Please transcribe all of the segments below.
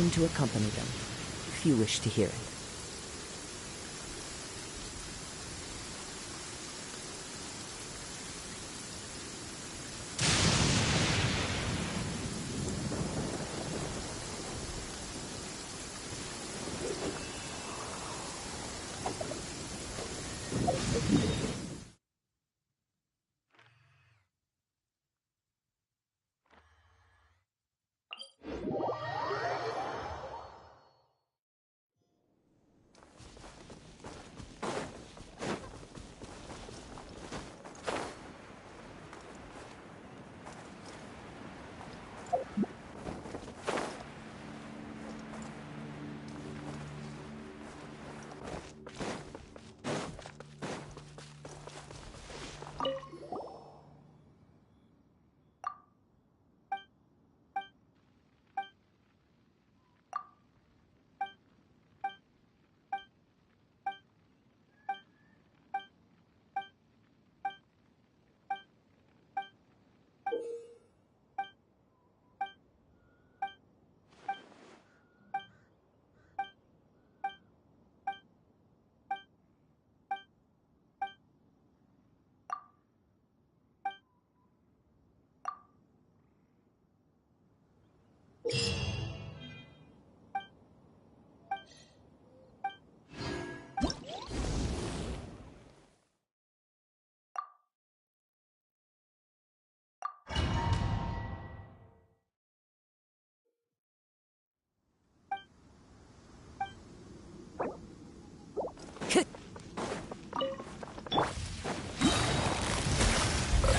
permission to accompany them, if you wish to hear it.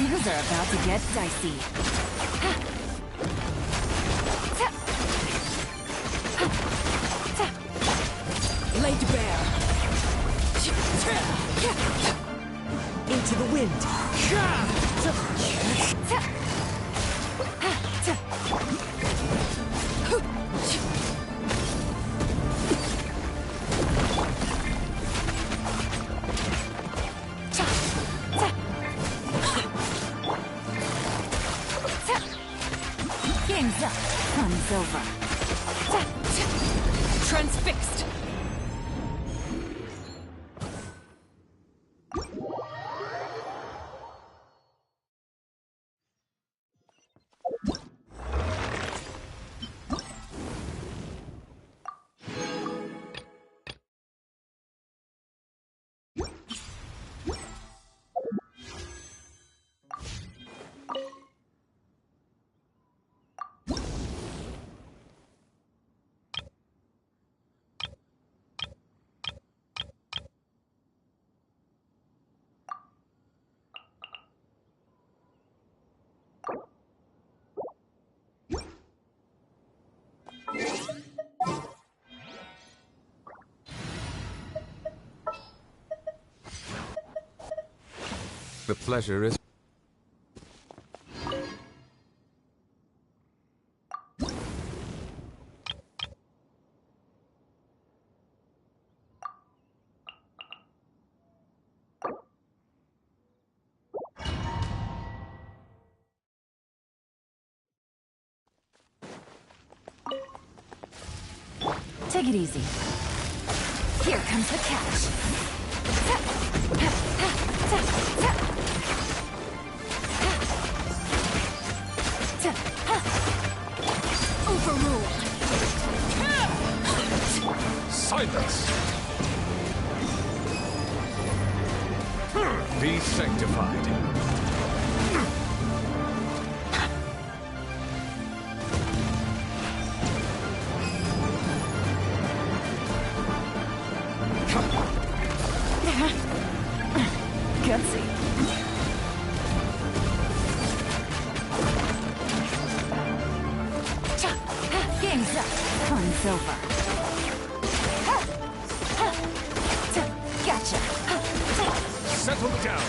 Things are about to get dicey. Laid bare. Into the wind. Game's up. Fun's over. Transfixed. The pleasure is... Take it easy. Here comes the catch. Overruled. Silence! Be sanctified. Gutsy. Game's up. Fun's over. Gotcha. Settle down.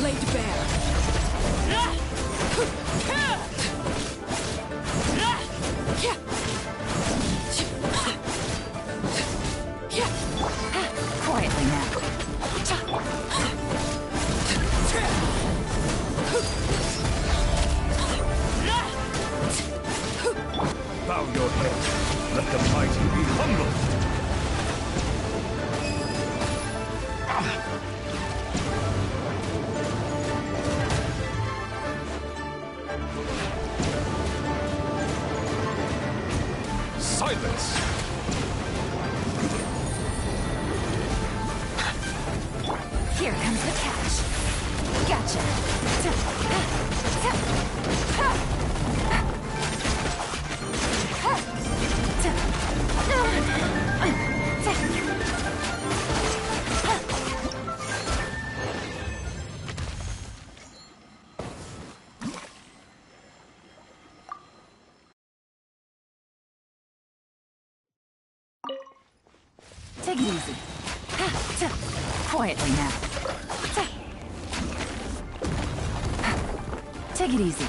Laid bare. Quietly now. Let the mighty be humble. Silence! Here comes the catch. Gotcha. Take it easy. Quietly now. Take it easy.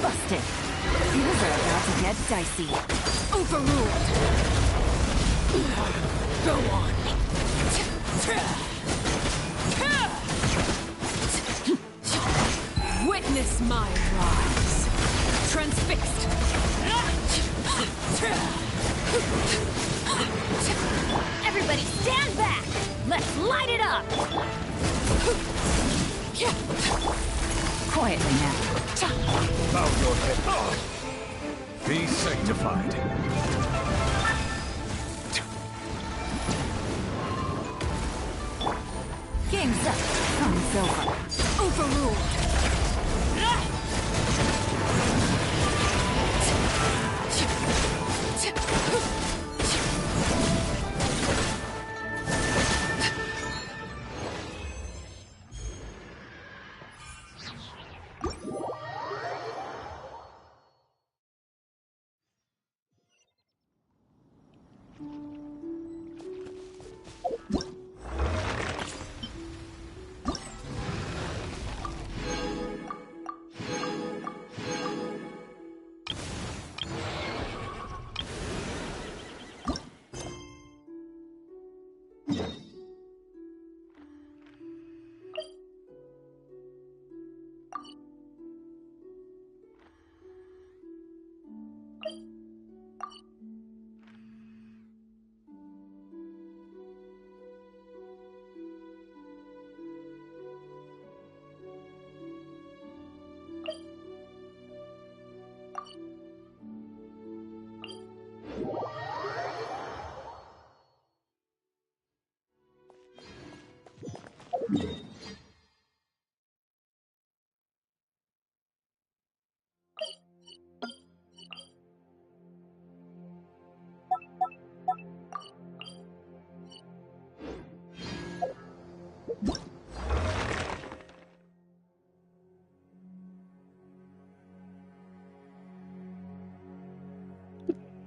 Busted. Things are about to get dicey. Overruled! Go on! Witness my rise! Transfixed! Everybody stand back! Let's light it up! Quietly now. Bow your head. Be sanctified. Game's up. Fun's over. Overruled!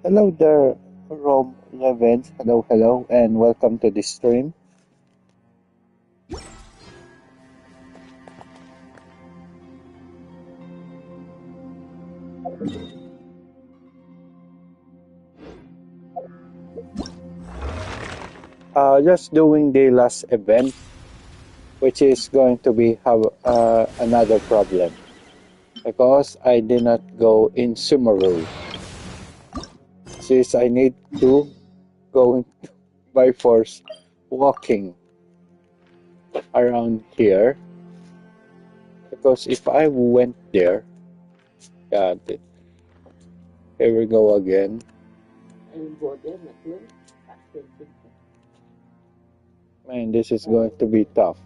Hello there, Rome Revenge. Hello, hello, and welcome to this stream. just doing the last event, which is going to be have another problem because I did not go in Sumeru. Since I need to go by force walking around here, because if I went there, yeah, here we go again. Man, this is going to be tough.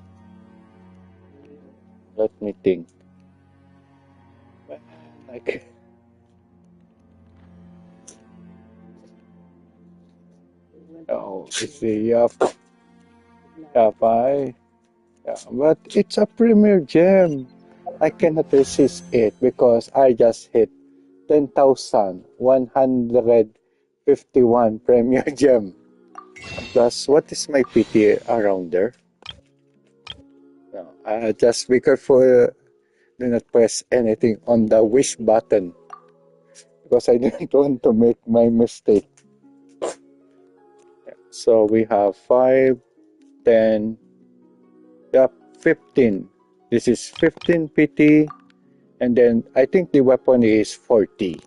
Let me think. Man, like, oh, you see, yeah, yeah, but it's a premier gem. I cannot resist it because I just hit 10,151 premier gem. Plus, what is my PT around there? No, just be careful. Do not press anything on the wish button because I didn't want to make my mistake. So we have 5, 10, yeah, 15. This is 15 PT, and then I think the weapon is 40.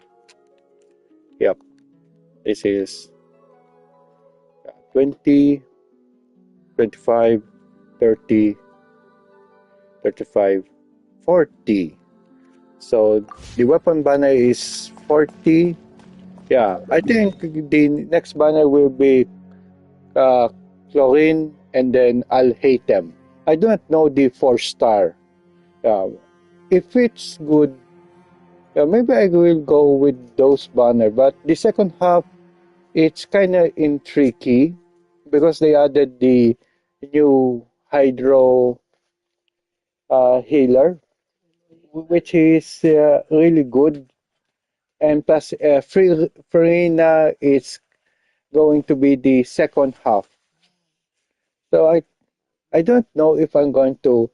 Yep, this is 20, 25, 30, 35, 40. So the weapon banner is 40. Yeah, I think the next banner will be uh, chlorine, and then I'll hate them. I don't know the 4-star. If it's good, maybe I will go with those banner. But the second half, it's kind of tricky because they added the new hydro healer, which is really good. And plus, Farina is going to be the second half. So I don't know if I'm going to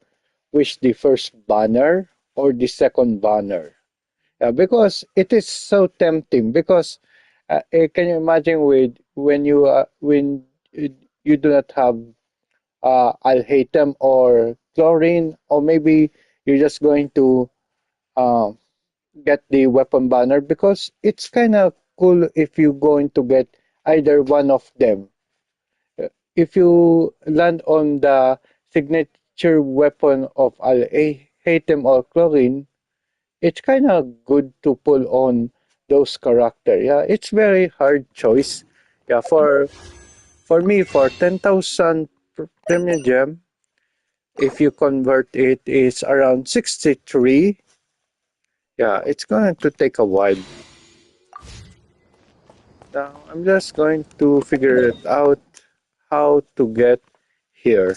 wish the first banner or the second banner. Because it is so tempting. Because can you imagine with when you do not have alhatem or chlorine, or maybe you're just going to uh, get the weapon banner because it's kind of cool if you're going to get either one of them. If you land on the signature weapon of alhatem or chlorine, it's kind of good to pull on those character. Yeah, it's very hard choice. Yeah, for me, for 10,000 premium gem, if you convert it, is around 63. Yeah, it's going to take a while. Now, I'm just going to figure it out how to get here.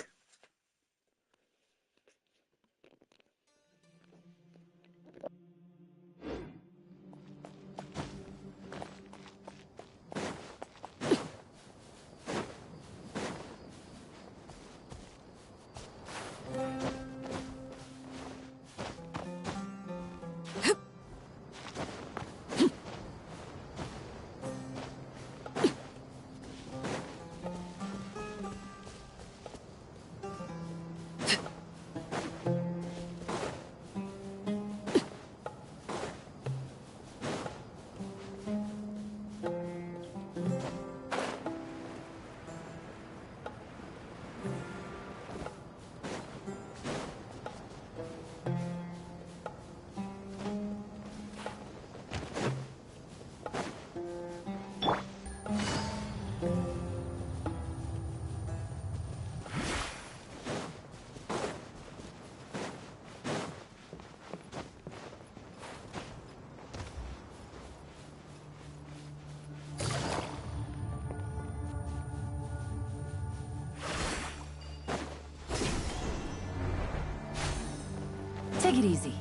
Take it easy.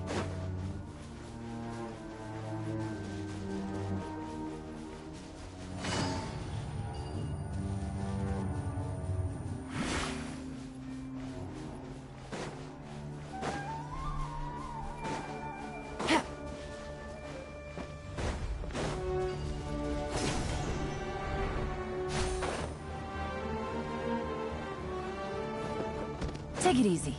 Take it easy.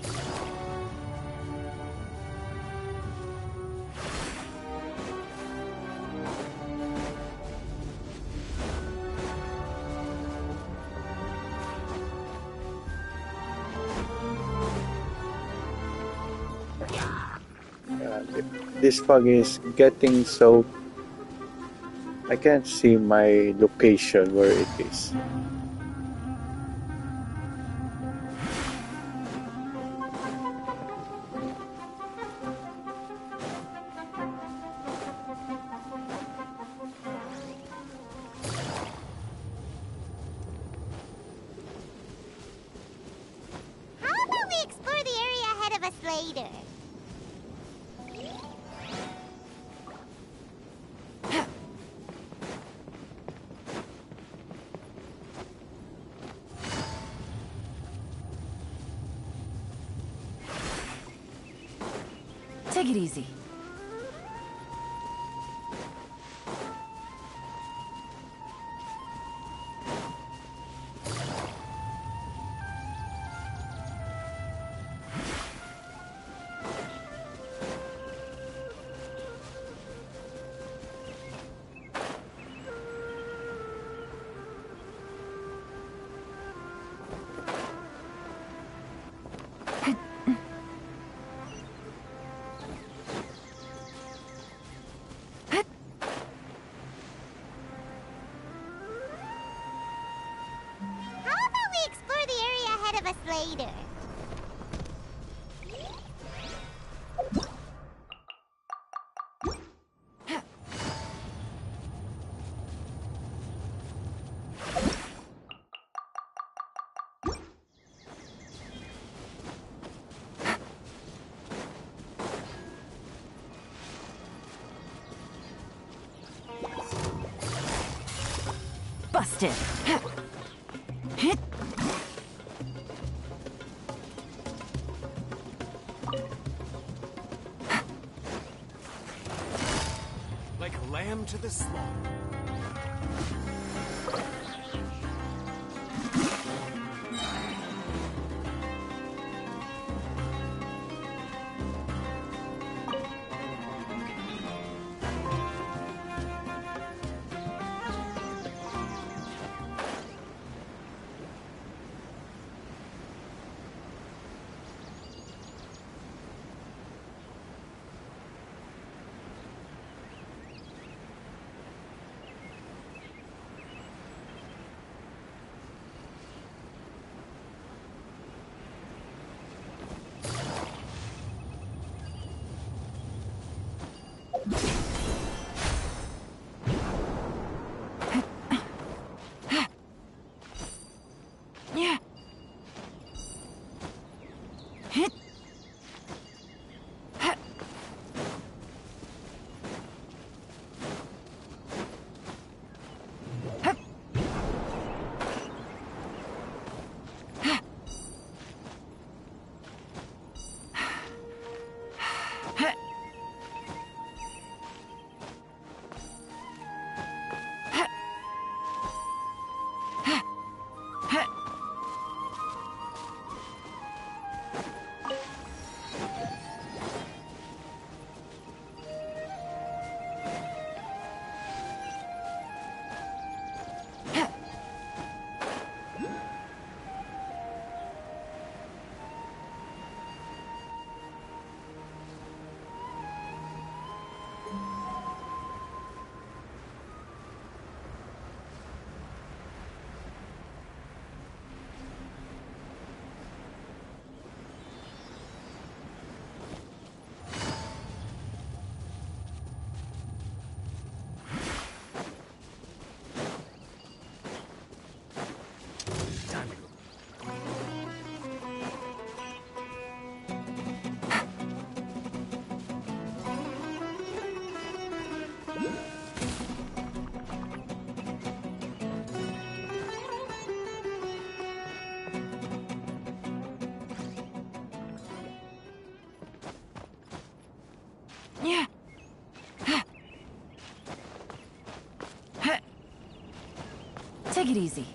This fog is getting so I can't see my location where it is. How about we explore the area ahead of us later? Take it easy. How about we explore the area ahead of us later? Busted. Hit. Like a lamb to the slaughter. Yeah. Hit. Time to go. Yeah. Take it easy.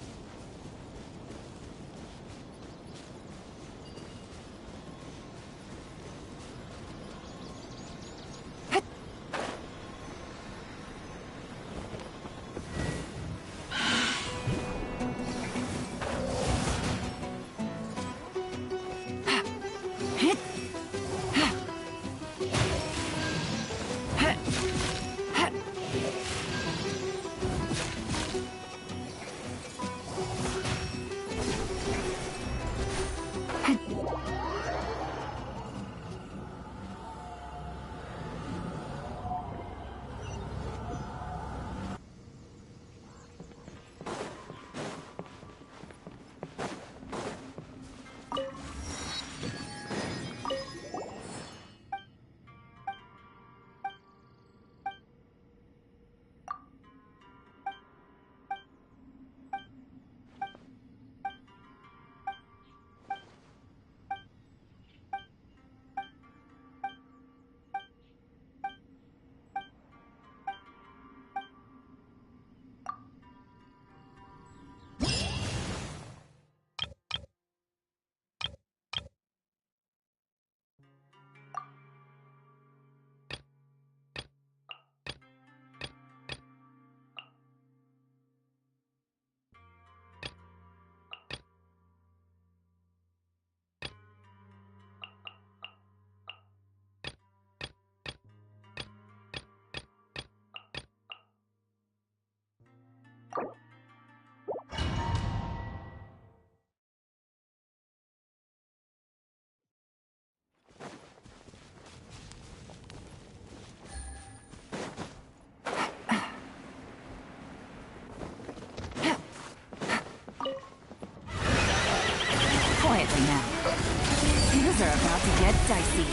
dicey.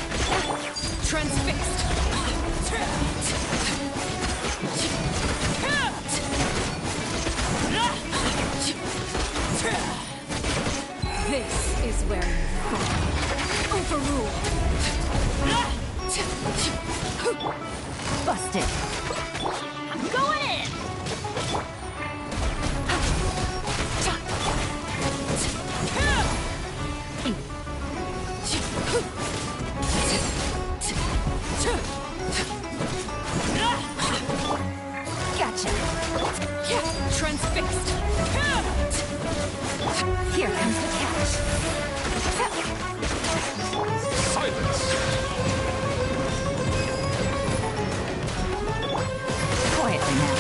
Transfixed. This is where you fall. Overruled. Busted. I'm going in! Gotcha. Transfixed. Here comes the catch. Silence! Quietly now.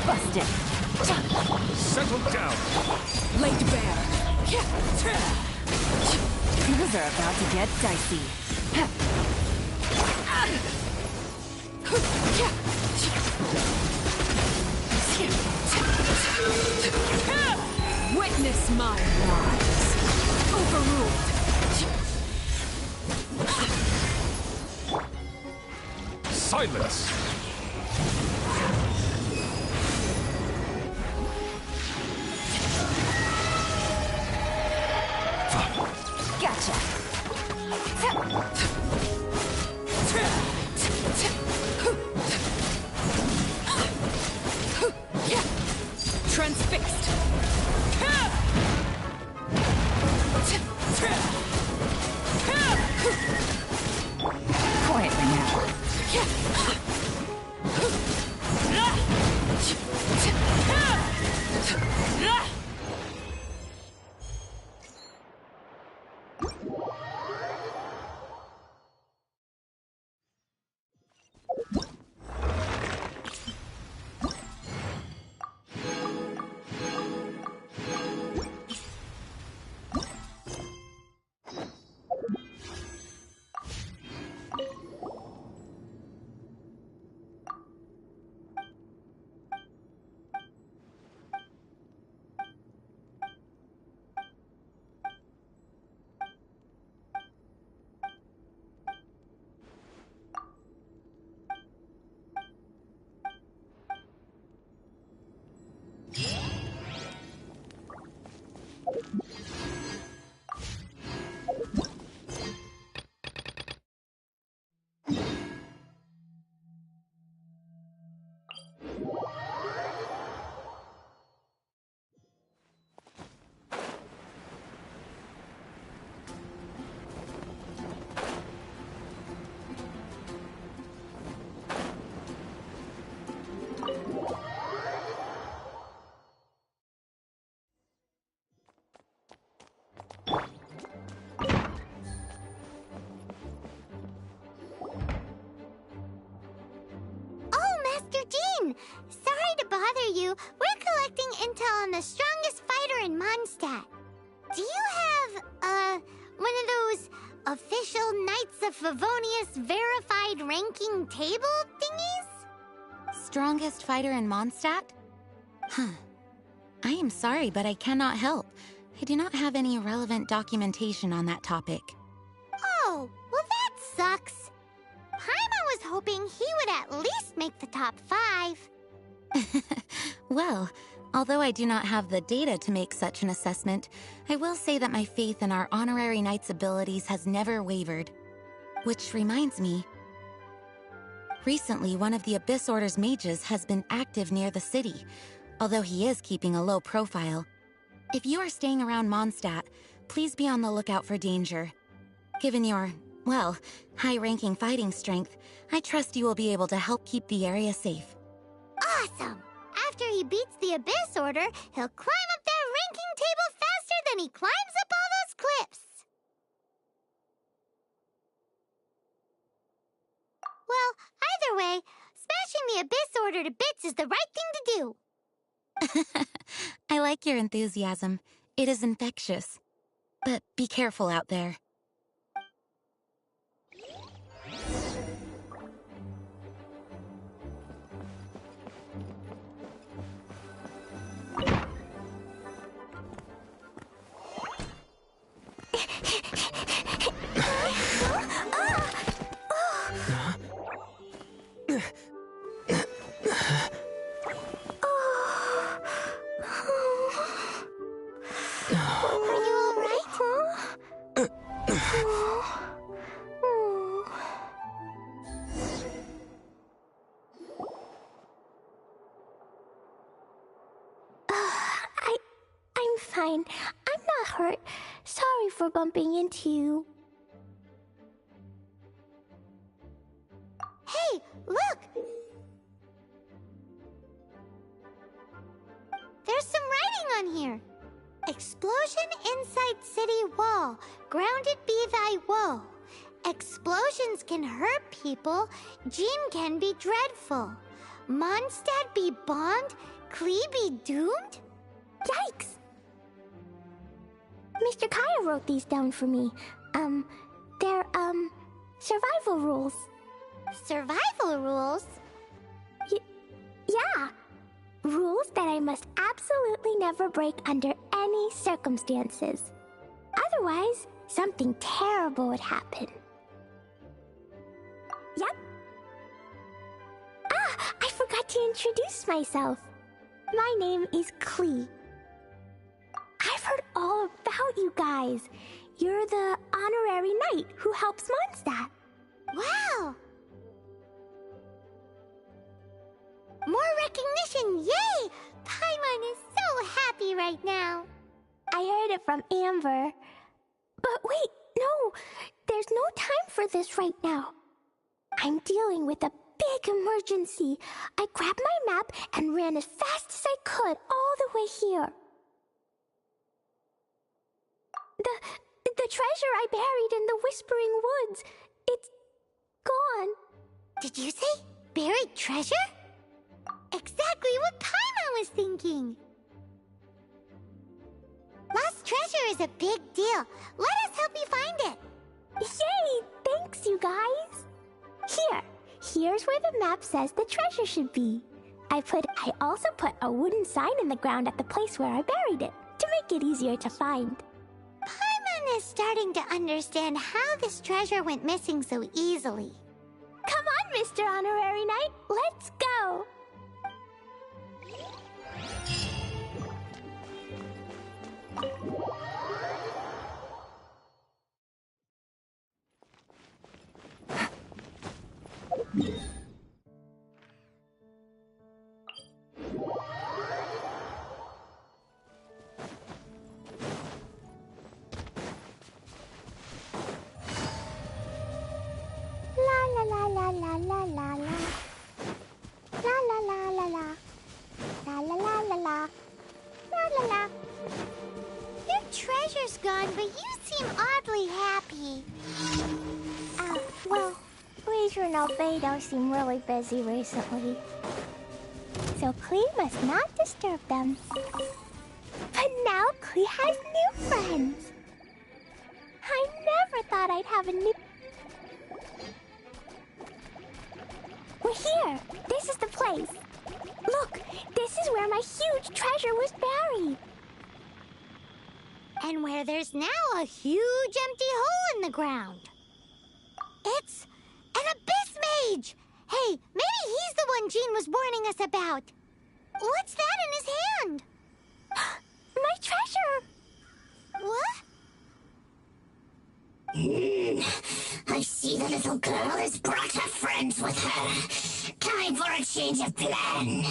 Busted. Settle down! Laid bare. Things are about to get dicey. Witness my rise. Overruled. Silence! Gotcha. Transfixed. Quietly now. you, we're collecting intel on the strongest fighter in Mondstadt. Do you have, one of those official Knights of Favonius verified ranking table thingies? Strongest fighter in Mondstadt? I am sorry, but I cannot help. I do not have any relevant documentation on that topic. Oh, well that sucks. Paimon was hoping he would at least make the top 5. Well, although I do not have the data to make such an assessment, I will say that my faith in our honorary knight's abilities has never wavered. Which reminds me, recently one of the Abyss Order's mages has been active near the city, although he is keeping a low profile. If you are staying around Mondstadt, please be on the lookout for danger. Given your, well, high-ranking fighting strength, I trust you will be able to help keep the area safe. Awesome! After he beats the Abyss Order, he'll climb up that ranking table faster than he climbs up all those cliffs! Well, either way, smashing the Abyss Order to bits is the right thing to do. I like your enthusiasm. It is infectious. But be careful out there. I'm fine. I'm not hurt. Sorry for bumping into you. Hey, look! There's some writing on here. Explosion inside city wall. Grounded be thy woe. Explosions can hurt people. Jean can be dreadful. Mondstadt be bombed. Klee be doomed? Yikes! Mr. Kaya wrote these down for me. They're, survival rules. Survival rules? Yeah. Rules that I must absolutely never break under any circumstances. Otherwise, something terrible would happen. Yep. Ah, I forgot to introduce myself. My name is Klee. I've heard all about you guys. You're the honorary knight who helps Mondstadt. Wow! More recognition, yay! Paimon is so happy right now. I heard it from Amber. But wait, no, there's no time for this right now. I'm dealing with a big emergency. I grabbed my map and ran as fast as I could all the way here. The treasure I buried in the Whispering Woods, it's gone. Did you say buried treasure? Exactly what Paimon was thinking. Lost treasure is a big deal. Let us help you find it. Yay! Thanks, you guys. Here's where the map says the treasure should be. I also put a wooden sign in the ground at the place where I buried it, to make it easier to find. Paimon is starting to understand how this treasure went missing so easily. Come on, Mr. Honorary Knight, let's go! La la la la la la la. La la la la la. La la la la la. La la la. Your treasure's gone, but you seem oddly happy. Well, Leisure and Albedo seem really busy recently. So Klee must not disturb them. But now Klee has new friends. I never thought I'd have a new... We're here. This is the place. Look, this is where my huge treasure was buried. And where there's now a huge empty hole in the ground. It's an abyss mage! Hey, maybe he's the one Jean was warning us about. What's that in his hand? My treasure! What? I see the little girl has brought her friends with her. Time for a change of plan.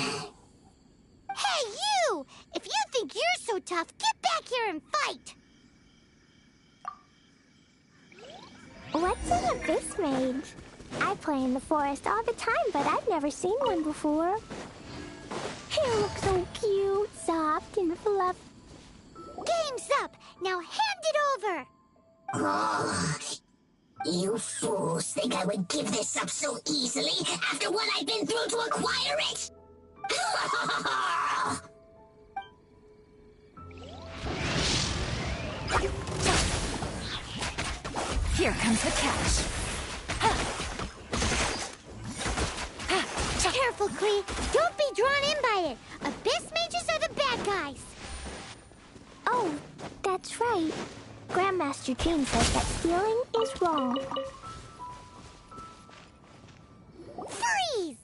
Hey, you! If you think you're so tough, get back here and fight! What's an abyss mage? I play in the forest all the time, but I've never seen one before. Hair looks so cute, soft, and fluffy. Game's up! Now hand it over! Oh, you fools think I would give this up so easily after what I've been through to acquire it? Here comes the catch. Careful, Klee. Don't be drawn in by it. Abyss mages are the bad guys. Oh, that's right. Grandmaster Jean says that stealing is wrong. Freeze!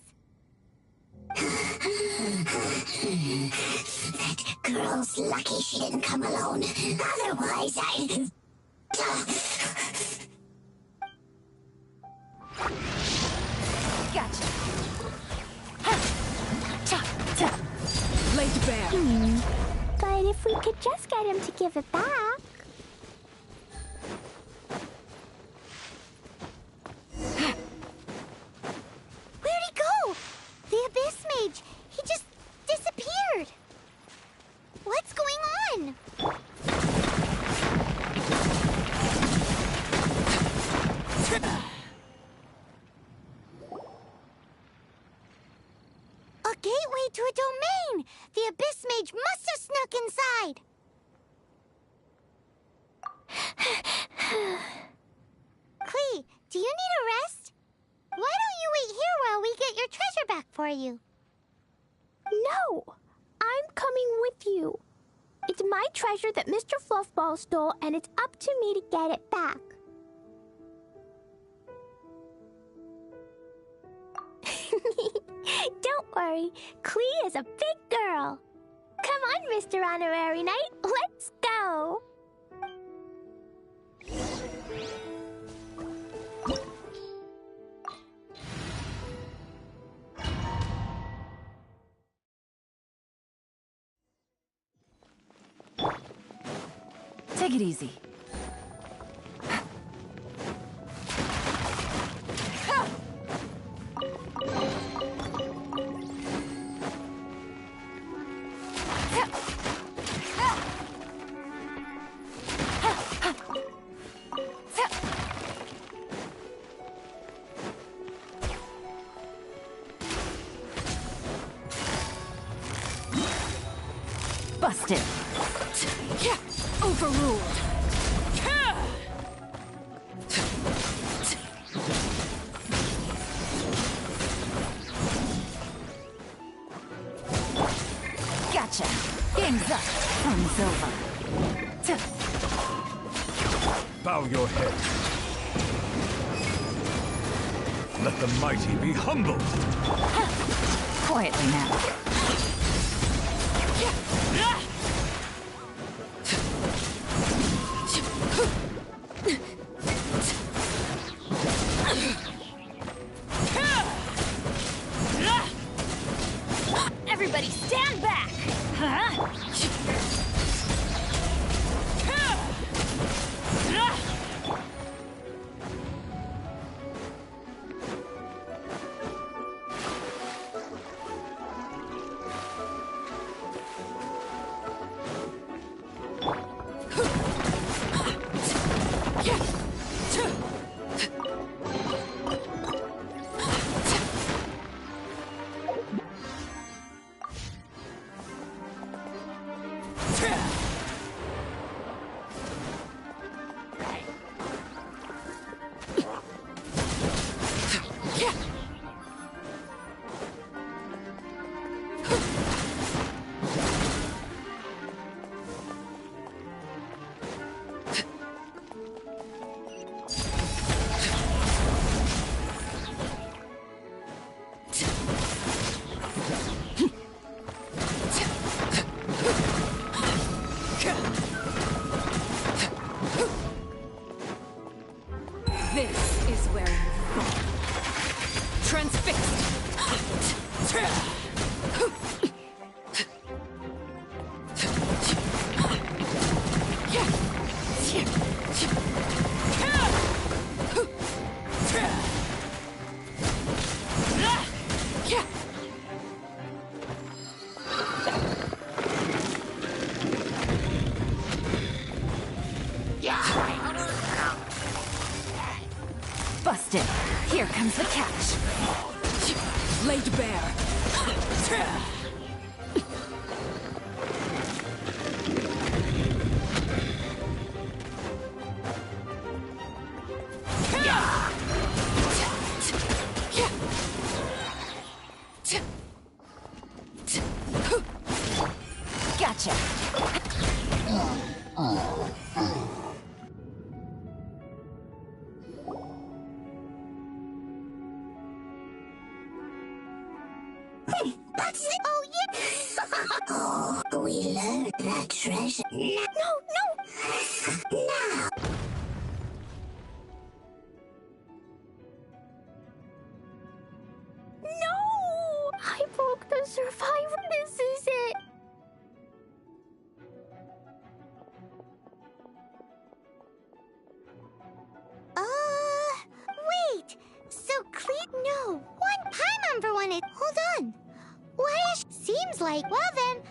That girl's lucky she didn't come alone. Otherwise, I... Gotcha. Laid bare. But if we could just get him to give it back... Where'd he go? The Abyss Mage. He just disappeared. What's going on? A gateway to a domain! The Abyss Mage must have snuck inside! Klee, do you need a rest? Why don't you wait here while we get your treasure back for you? No! I'm coming with you. It's my treasure that Mr. Fluffball stole, and it's up to me to get it back. Don't worry, Klee is a big girl. Come on, Mr. Honorary Knight, let's go. Take it easy. Busted. Overruled. Gotcha. Game's up. Fun's over. Bow your head. Let the mighty be humbled. Quietly now. Everybody stand back! Huh? where you fall. Transfixed! Busted. Here comes the catch. Laid bare. Gotcha. That's it. Oh, yeah. Oh, we learned that treasure. No! Now. No! I broke the survivor. This is it. Wait. So clean? No. One Paimon wanted. Hold on. Why is... Seems like... Well then...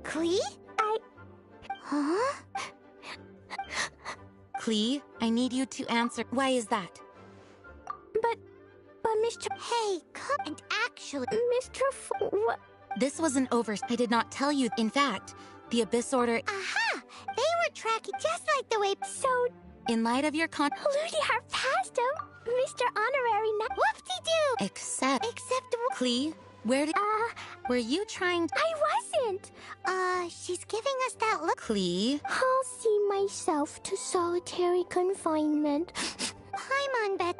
Klee? Huh? Klee, I need you to answer. Why is that? But Mr. Hey, come and actually... Mr. What? This was an I did not tell you. In fact, the Abyss Order, Aha! They were tracking just like the way... So, in light of your Ludiar passed him. Mr. Honorary Whoop-de-doo! Except, Except... Klee, where did... were you trying... I wasn't. She's giving us that look. Klee? I'll see myself to solitary confinement. Paimon bet...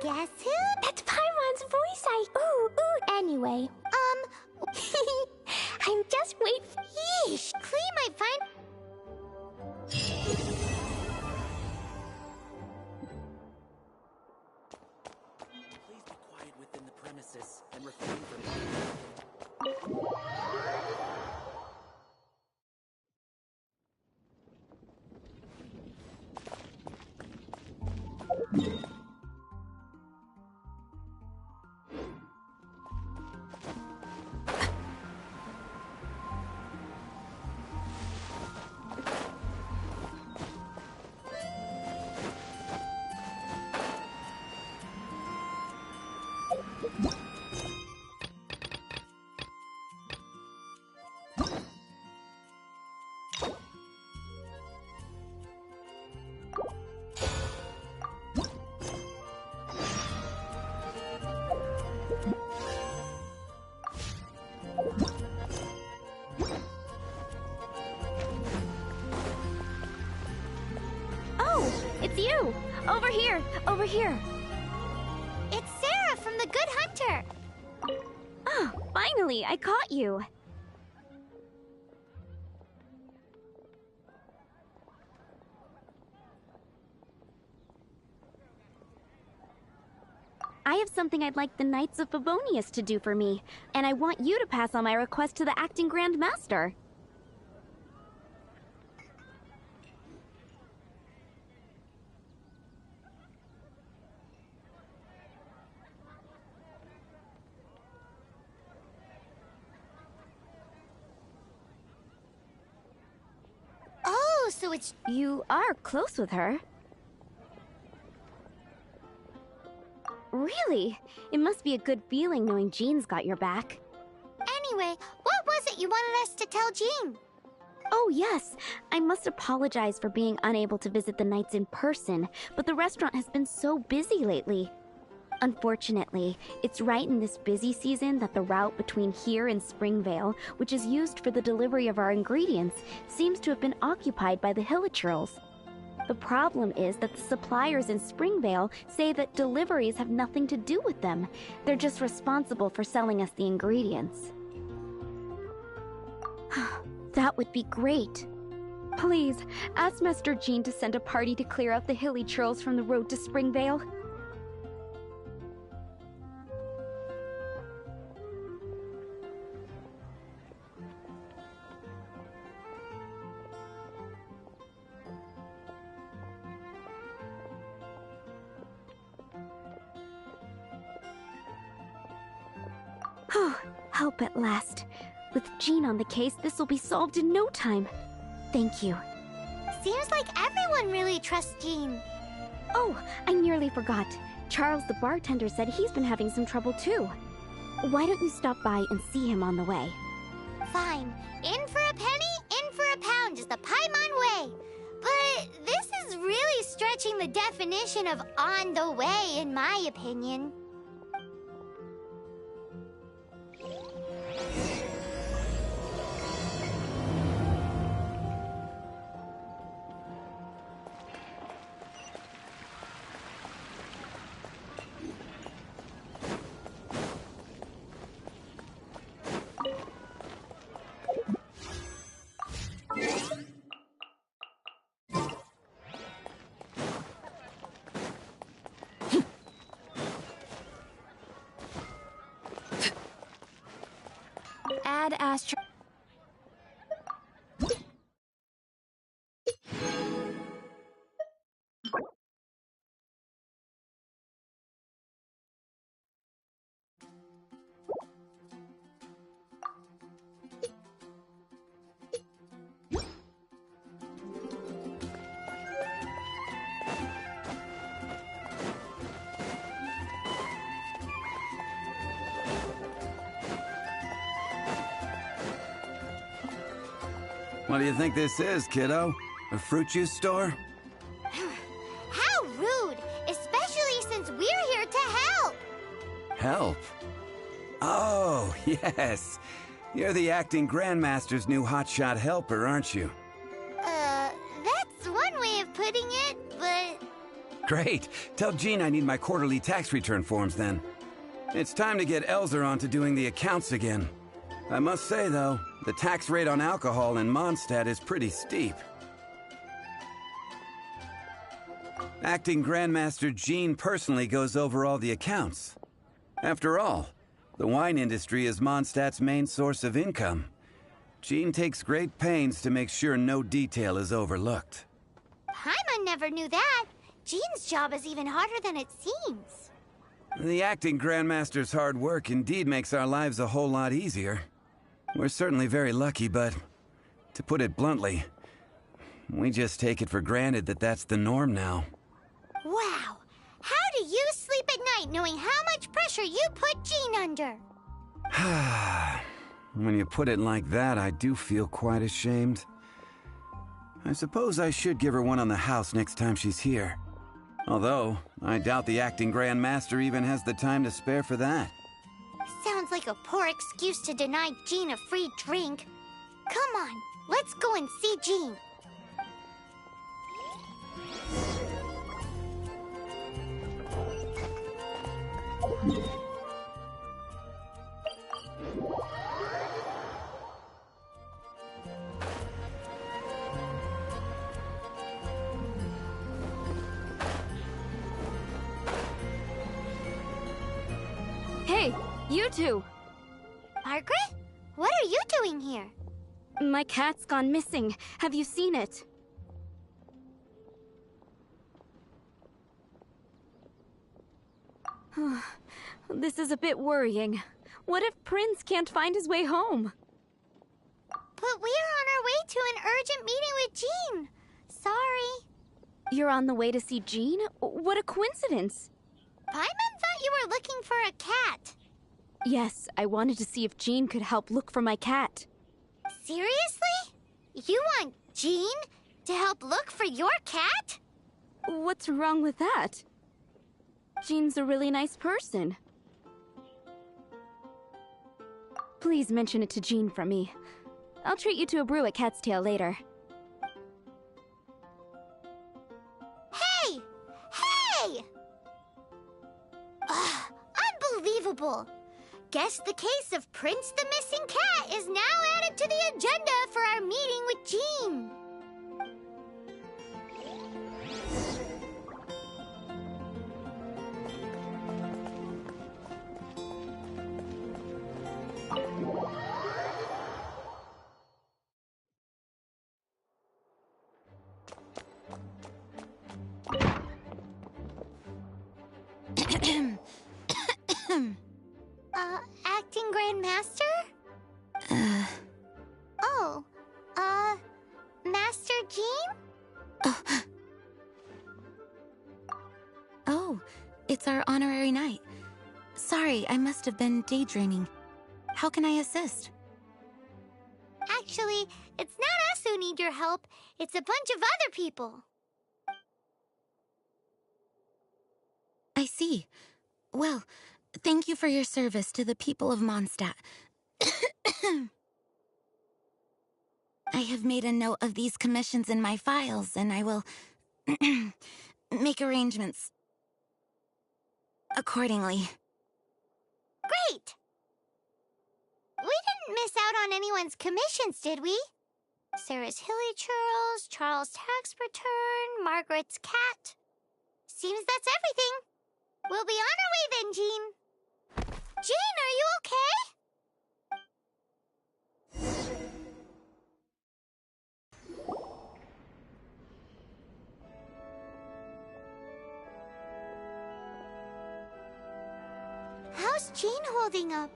Guess who? That's Paimon's voice. Anyway. I'm just waiting. Yeesh, Klee might find... Please be quiet within the premises and refrain from... It's you! Over here! Over here! It's Sarah from the Good Hunter! Ah, finally! I caught you! I have something I'd like the Knights of Favonius to do for me, and I want you to pass on my request to the Acting Grand Master. so it's... You are close with her. Really? It must be a good feeling knowing Jean's got your back. Anyway, what was it you wanted us to tell Jean? Oh, yes. I must apologize for being unable to visit the Knights in person, but the restaurant has been so busy lately. Unfortunately, it's right in this busy season that the route between here and Springvale, which is used for the delivery of our ingredients, seems to have been occupied by the Hilichurls. The problem is that the suppliers in Springvale say that deliveries have nothing to do with them. They're just responsible for selling us the ingredients. That would be great. Please, ask Master Jean to send a party to clear out the Hilichurls from the road to Springvale. Help at last. With Jean on the case, this will be solved in no time. Thank you. Seems like everyone really trusts Jean. Oh, I nearly forgot. Charles the bartender said he's been having some trouble too. Why don't you stop by and see him on the way? Fine. In for a penny, in for a pound is the Paimon way. But this is really stretching the definition of on the way, in my opinion. Add Astro. What do you think this is, kiddo? A fruit juice store? How rude! Especially since we're here to help! Help? Oh, yes. You're the acting Grandmaster's new hotshot helper, aren't you? That's one way of putting it, but... Great. Tell Jean I need my quarterly tax return forms then. It's time to get Elzer on to doing the accounts again. I must say, though, the tax rate on alcohol in Mondstadt is pretty steep. Acting Grandmaster Jean personally goes over all the accounts. After all, the wine industry is Mondstadt's main source of income. Jean takes great pains to make sure no detail is overlooked. Paimon never knew that. Jean's job is even harder than it seems. The acting Grandmaster's hard work indeed makes our lives a whole lot easier. We're certainly very lucky, but to put it bluntly, we just take it for granted that that's the norm now. Wow! How do you sleep at night knowing how much pressure you put Jean under? When you put it like that, I do feel quite ashamed. I suppose I should give her one on the house next time she's here. Although, I doubt the acting Grandmaster even has the time to spare for that. Sounds like a poor excuse to deny Jean a free drink. Come on, let's go and see Jean. Hey, you two! Margaret? What are you doing here? My cat's gone missing. Have you seen it? This is a bit worrying. What if Prince can't find his way home? But we're on our way to an urgent meeting with Jean. sorry. You're on the way to see Jean? What a coincidence. Paimon thought you were looking for a cat. Yes, I wanted to see if Jean could help look for my cat. Seriously? You want Jean to help look for your cat? What's wrong with that? Jean's a really nice person. Please mention it to Jean from me. I'll treat you to a brew at Cat's Tail later. Hey! Hey! Ugh, unbelievable! Guess the case of Prince the Missing Cat is now added to the agenda for our meeting with Jean. Acting Grandmaster? Oh, Master Jean? Oh, it's our honorary knight. Sorry, I must have been daydreaming. How can I assist? Actually, it's not us who need your help. It's a bunch of other people. I see. Well, thank you for your service to the people of Mondstadt. I have made a note of these commissions in my files, and I will make arrangements accordingly. Great! We didn't miss out on anyone's commissions, did we? Sarah's Hilly Churls, Charles' tax return, Margaret's cat. Seems that's everything. We'll be on our way then, Jean. Jean, are you okay? How's Jean holding up?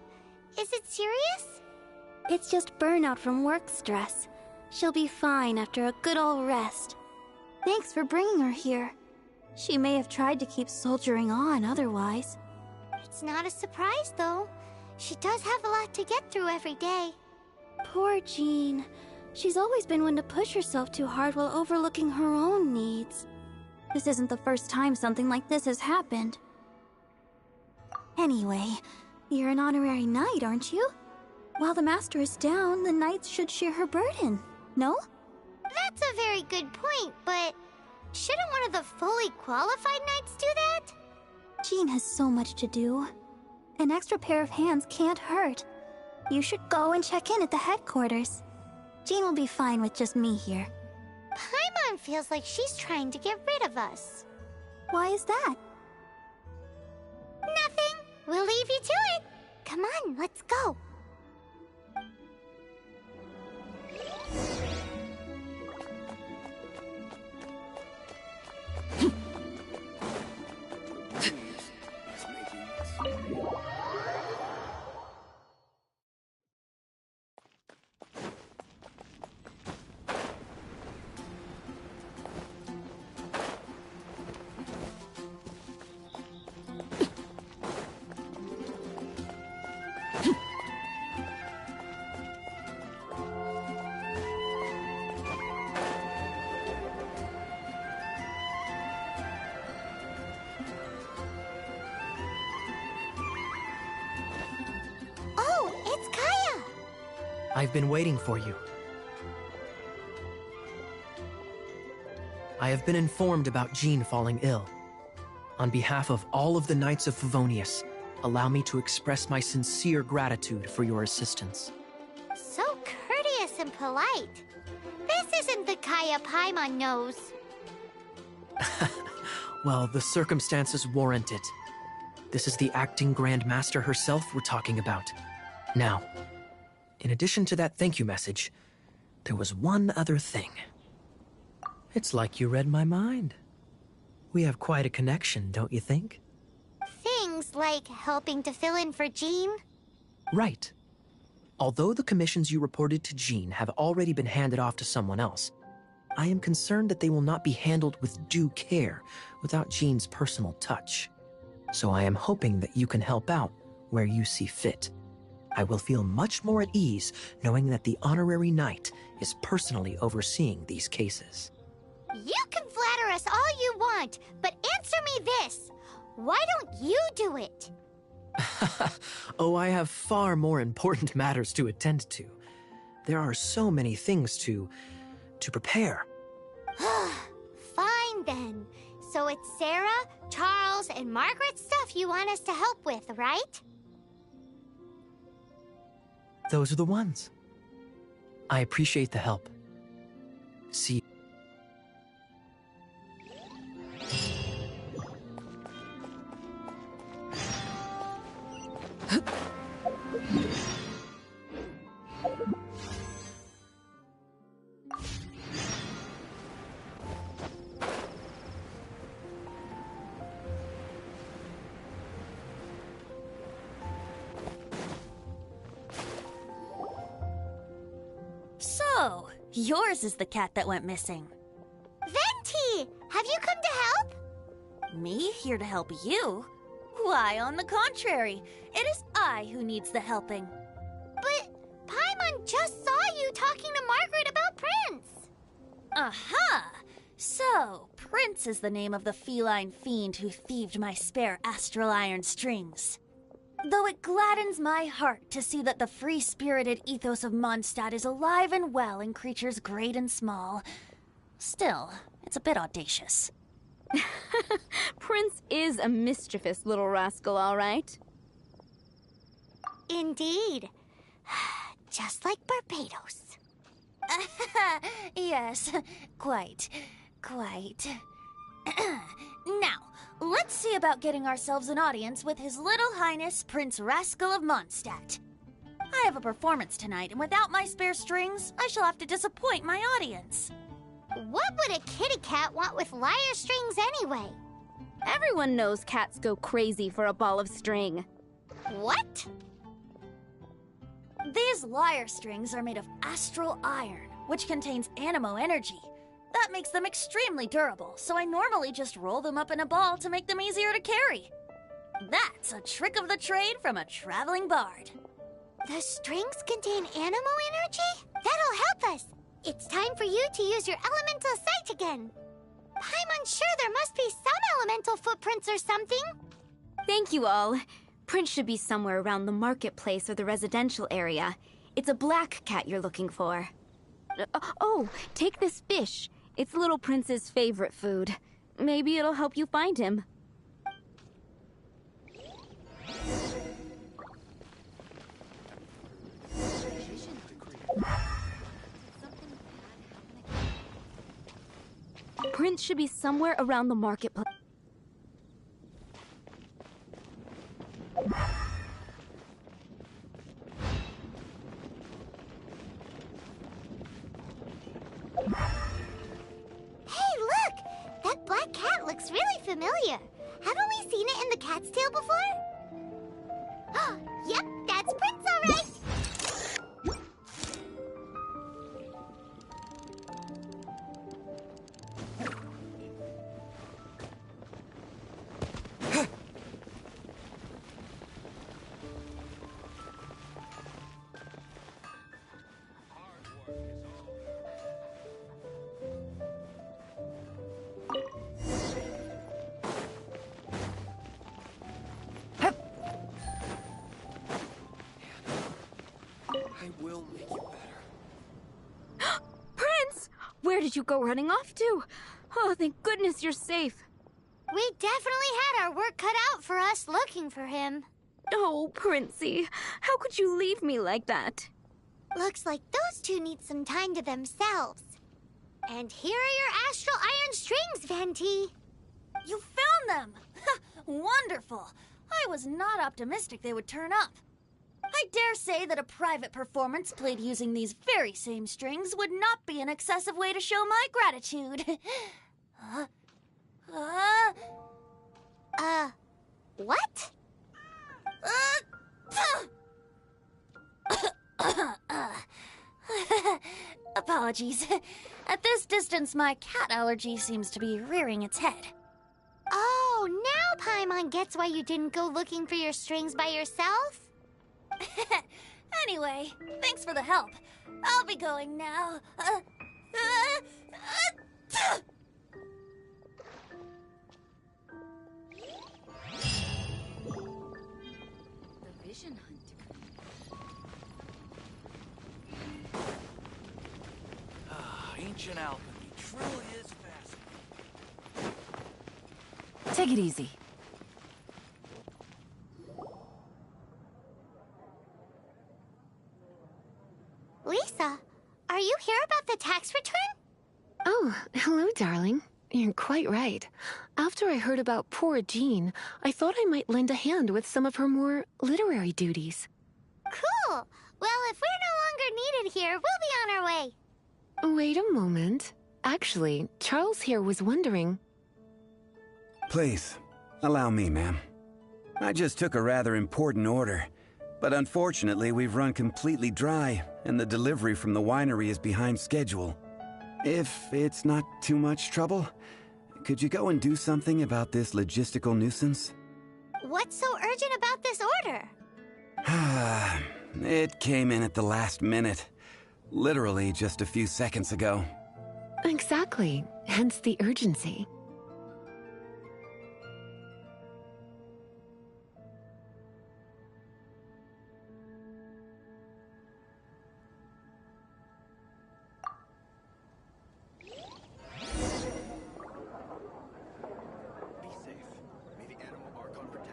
Is it serious? It's just burnout from work stress. She'll be fine after a good old rest. Thanks for bringing her here. She may have tried to keep soldiering on otherwise. It's not a surprise, though. She does have a lot to get through every day. Poor Jean. She's always been one to push herself too hard while overlooking her own needs. This isn't the first time something like this has happened. Anyway, you're an honorary knight, aren't you? While the master is down, the knights should share her burden, no? That's a very good point, but shouldn't one of the fully qualified knights do that? Jean has so much to do. An extra pair of hands can't hurt. You should go and check in at the headquarters. Jean will be fine with just me here. Paimon feels like she's trying to get rid of us. Why is that? Nothing. We'll leave you to it. Come on, let's go. I've been waiting for you. I have been informed about Jean falling ill. On behalf of all of the Knights of Favonius, allow me to express my sincere gratitude for your assistance. So courteous and polite. This isn't the Kaya Paimon knows. Well, the circumstances warrant it. This is the acting Grand Master herself we're talking about. Now, in addition to that thank you message, there was one other thing. It's like you read my mind. We have quite a connection, don't you think? Things like helping to fill in for Jean? Right. Although the commissions you reported to Jean have already been handed off to someone else, I am concerned that they will not be handled with due care without Jean's personal touch. So I am hoping that you can help out where you see fit. I will feel much more at ease knowing that the honorary knight is personally overseeing these cases. You can flatter us all you want, but answer me this. Why don't you do it? Oh, I have far more important matters to attend to. There are so many things to prepare. Fine then. So it's Sarah, Charles, and Margaret's stuff you want us to help with, right? Those are the ones. I appreciate the help. See. So, yours is the cat that went missing. Venti! Have you come to help? Me here to help you? Why, on the contrary, it is I who needs the helping. But Paimon just saw you talking to Margaret about Prince. Aha! So, Prince is the name of the feline fiend who thieved my spare astral iron strings. Though it gladdens my heart to see that the free-spirited ethos of Mondstadt is alive and well in creatures great and small, still, it's a bit audacious. Prince is a mischievous little rascal, all right. Indeed. Just like Barbados. Yes, quite. Now, let's see about getting ourselves an audience with His Little Highness Prince Rascal of Mondstadt. I have a performance tonight, and without my spare strings, I shall have to disappoint my audience. What would a kitty cat want with lyre strings anyway? Everyone knows cats go crazy for a ball of string. What? These lyre strings are made of astral iron, which contains animo energy. That makes them extremely durable, so I normally just roll them up in a ball to make them easier to carry. That's a trick of the trade from a traveling bard. The strings contain animo energy? That'll help us. It's time for you to use your elemental sight again. I'm unsure there must be some elemental footprints or something. Thank you all. Prince should be somewhere around the marketplace or the residential area. It's a black cat you're looking for. Oh, take this fish. It's Little Prince's favorite food. Maybe it'll help you find him. Prince should be somewhere around the marketplace. Hey, look! That black cat looks really familiar. Haven't we seen it in the Cat's Tail before? Yep, that's Prince, all right! I will make you better. Prince! Where did you go running off to? Oh, thank goodness you're safe. We definitely had our work cut out for us looking for him. Oh, Princey, how could you leave me like that? Looks like those two need some time to themselves. And here are your astral iron strings, Venti. You found them! Wonderful! I was not optimistic they would turn up. I dare say that a private performance played using these very same strings would not be an excessive way to show my gratitude. What? Apologies. At this distance, my cat allergy seems to be rearing its head. Oh, now Paimon gets why you didn't go looking for your strings by yourself? Anyway, thanks for the help. I'll be going now. The vision hunter. Ancient alchemy truly is fascinating. Take it easy. Lisa, are you here about the tax return? Oh, hello, darling. You're quite right. After I heard about poor Jean, I thought I might lend a hand with some of her more literary duties. Cool. Well, if we're no longer needed here, we'll be on our way. Wait a moment. Actually, Charles here was wondering... Please, allow me, ma'am. I just took a rather important order, but unfortunately we've run completely dry, and the delivery from the winery is behind schedule. If it's not too much trouble, could you go and do something about this logistical nuisance? What's so urgent about this order? It came in at the last minute. Literally just a few seconds ago. Exactly. Hence the urgency.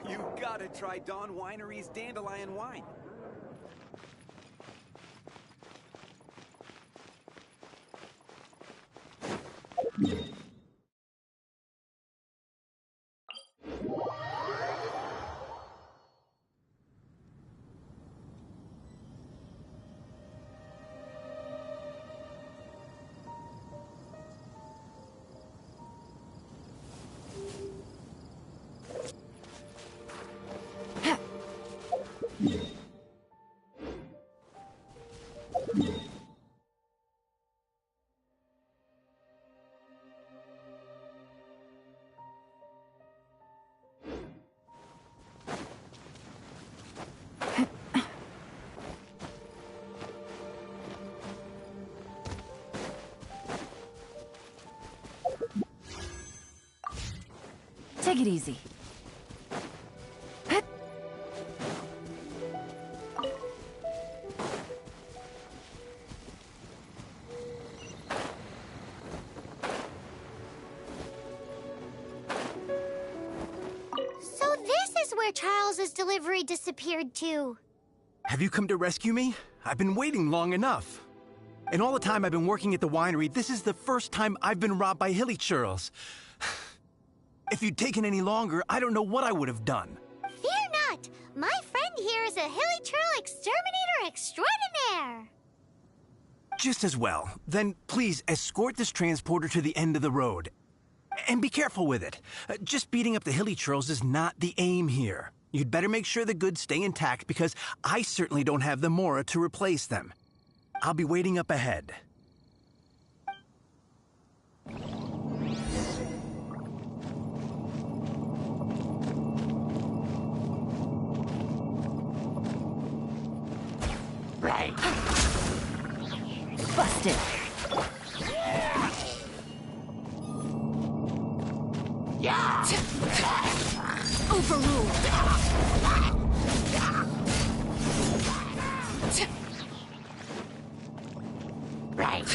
You gotta try Dawn Winery's Dandelion Wine. Take it easy. So this is where Charles's delivery disappeared to. Have you come to rescue me? I've been waiting long enough. In all the time I've been working at the winery, this is the first time I've been robbed by hilly churls. If you'd taken any longer, I don't know what I would have done. Fear not! My friend here is a hilly churl exterminator extraordinaire! Just as well. Then please escort this transporter to the end of the road. And be careful with it. Just beating up the hilly churls is not the aim here. You'd better make sure the goods stay intact because I certainly don't have the Mora to replace them. I'll be waiting up ahead. Right. Busted. Overruled. Right.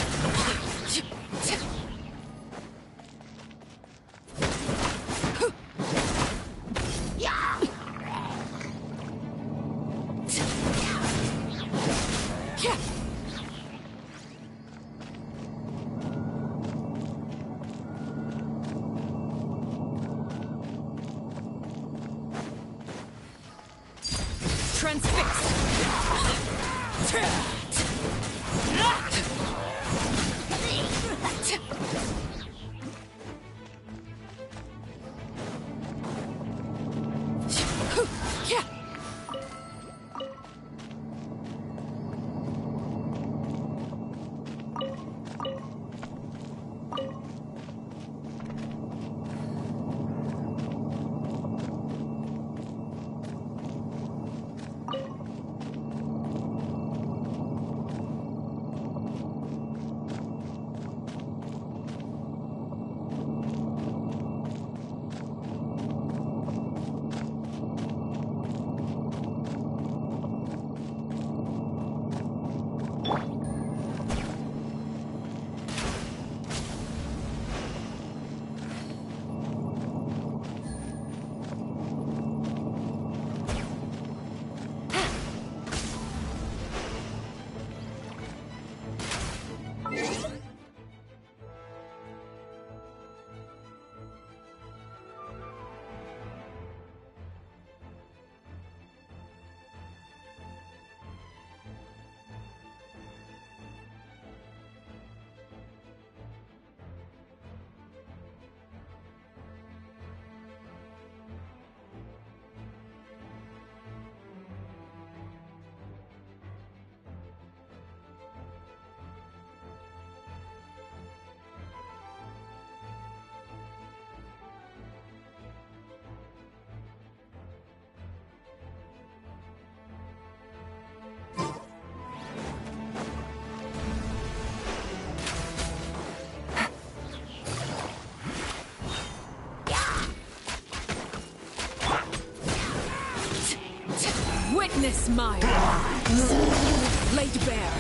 Witness my laid bare.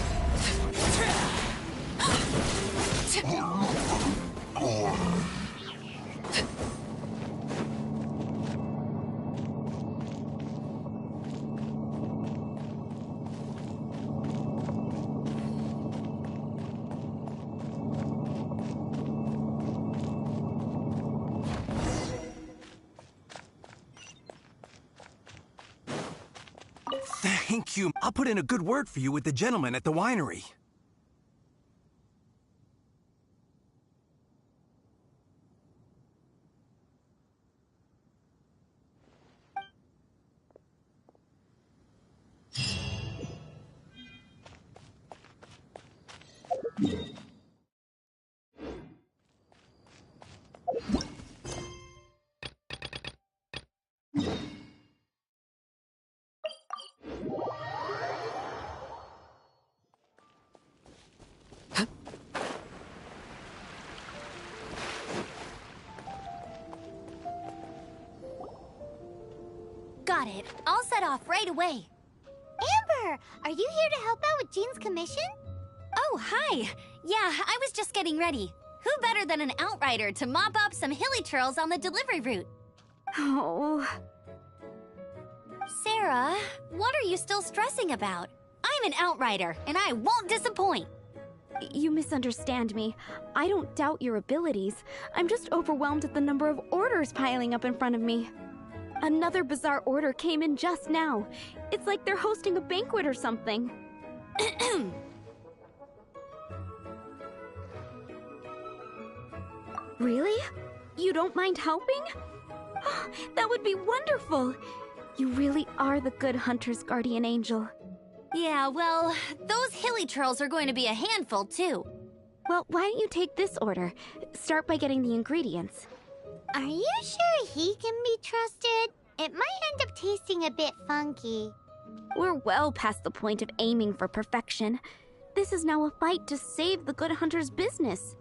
Thank you. I'll put in a good word for you with the gentleman at the winery. Got it. I'll set off right away. Amber, are you here to help out with Jean's commission? Oh, hi. Yeah, I was just getting ready. Who better than an outrider to mop up some hilly churls on the delivery route? Oh. Sarah, what are you still stressing about? I'm an outrider, and I won't disappoint. You misunderstand me. I don't doubt your abilities. I'm just overwhelmed at the number of orders piling up in front of me. Another bizarre order came in just now. It's like they're hosting a banquet or something. Really? You don't mind helping? That would be wonderful. You really are the good hunter's guardian angel. Yeah, well, those hilly churls are going to be a handful, too. Well, why don't you take this order? Start by getting the ingredients. Are you sure he can be trusted? It might end up tasting a bit funky. We're well past the point of aiming for perfection. This is now a fight to save the good hunter's business.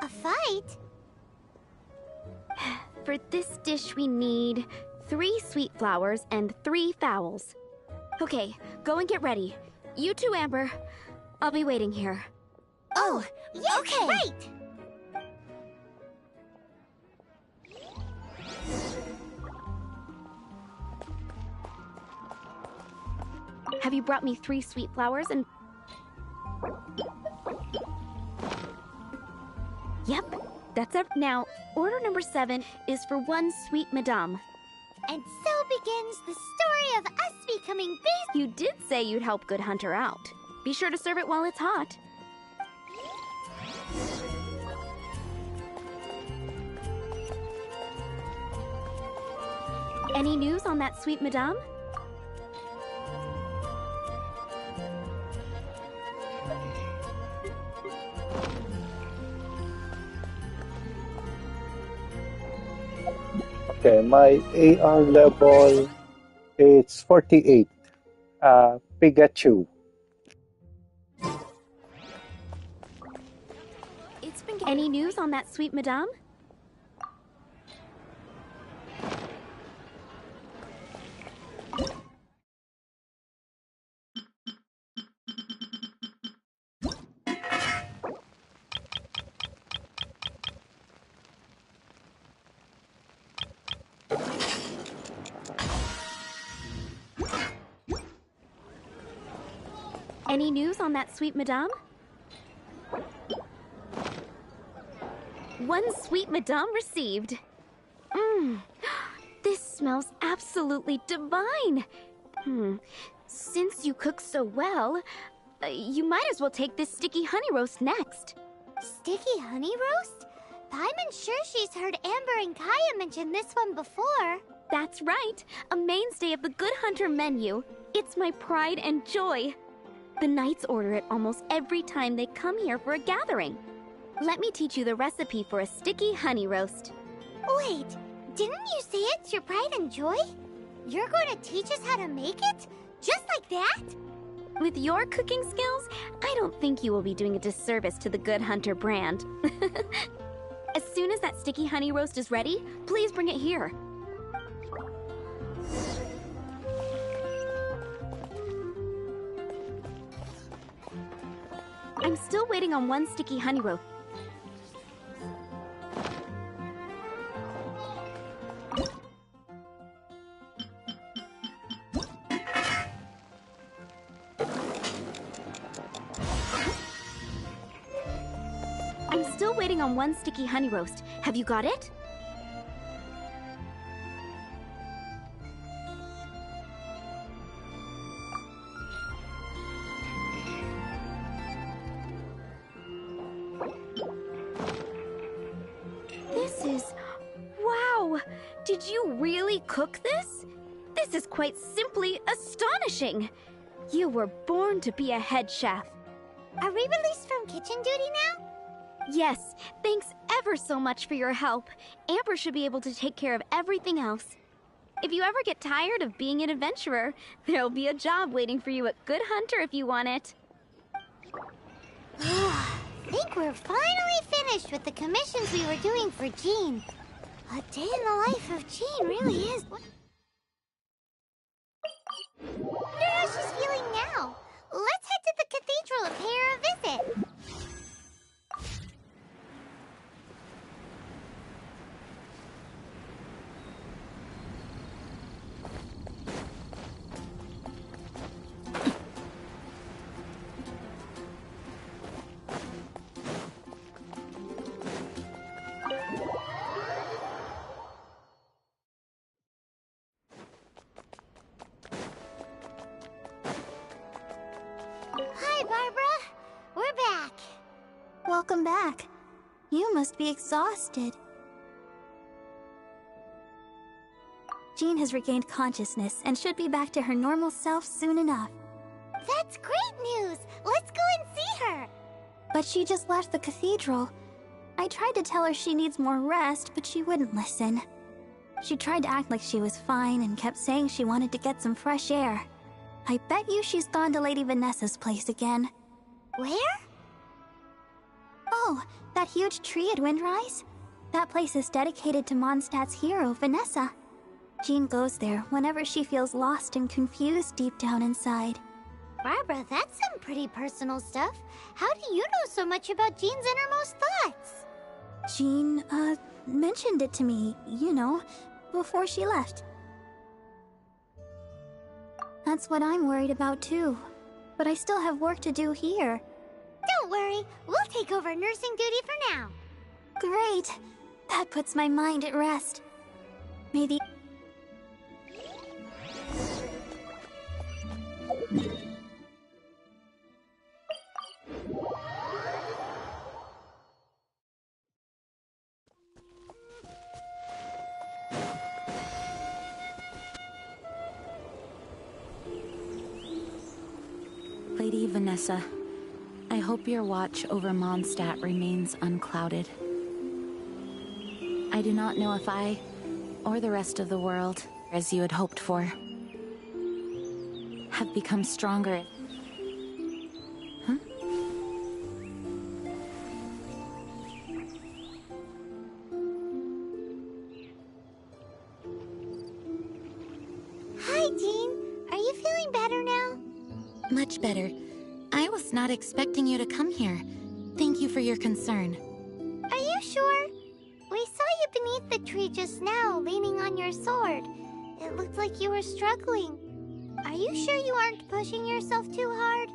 A fight? For this dish we need 3 sweet flowers and 3 fowls. Okay, go and get ready. You too, Amber. I'll be waiting here. Oh, yes, okay. Right! Have you brought me 3 sweet flowers and... Yep, that's up. Now, order number 7 is for 1 sweet madame. And so begins the story of us becoming base. You did say you'd help Good Hunter out. Be sure to serve it while it's hot. Any news on that sweet madame? Okay, my AR level is 48. Pikachu. Any news on that sweet madame? Any news on that sweet madame? 1 sweet madame received. This smells absolutely divine. Since you cook so well, you might as well take this sticky honey roast next. Sticky honey roast? I'm sure she's heard Amber and Kaya mention this one before. That's right, a mainstay of the Good Hunter menu. It's my pride and joy. The knights order it almost every time they come here for a gathering. Let me teach you the recipe for a sticky honey roast. Wait, didn't you say it's your pride and joy? You're going to teach us how to make it? Just like that? With your cooking skills, I don't think you will be doing a disservice to the Good Hunter brand. As soon as that sticky honey roast is ready, please bring it here. I'm still waiting on one sticky honey roast. I'm still waiting on one sticky honey roast. Have you got it? This is... Wow! Did you really cook this? This is quite simply astonishing! You were born to be a head chef. Are we released from kitchen duty now? Yes, thanks ever so much for your help. Amber should be able to take care of everything else. If you ever get tired of being an adventurer, there'll be a job waiting for you at Good Hunter if you want it. Think we're finally finished with the commissions we were doing for Jean. A day in the life of Jean really is... I wonder how she's feeling now. Let's head to the cathedral and pay her a visit. Hi, Barbara. We're back. Welcome back. You must be exhausted. Jean has regained consciousness and should be back to her normal self soon enough. That's great news. Let's go and see her. But she just left the cathedral. I tried to tell her she needs more rest, but she wouldn't listen. She tried to act like she was fine and kept saying she wanted to get some fresh air. I bet you she's gone to Lady Vanessa's place again. Where? Oh, that huge tree at Windrise? That place is dedicated to Mondstadt's hero, Vanessa. Jean goes there whenever she feels lost and confused deep down inside. Barbara, that's some pretty personal stuff. How do you know so much about Jean's innermost thoughts? Jean, mentioned it to me, you know, before she left. That's what I'm worried about too. But I still have work to do here. Don't worry, we'll take over nursing duty for now. Great! That puts my mind at rest. Maybe... Lady Vanessa, I hope your watch over Mondstadt remains unclouded. I do not know if I, or the rest of the world, as you had hoped for, have become stronger. Huh? Hi, Jean. Are you feeling better now? Much better. I was not expecting you to come here. Thank you for your concern. Are you sure? We saw you beneath the tree just now, leaning on your sword. It looked like you were struggling. Are you sure you aren't pushing yourself too hard?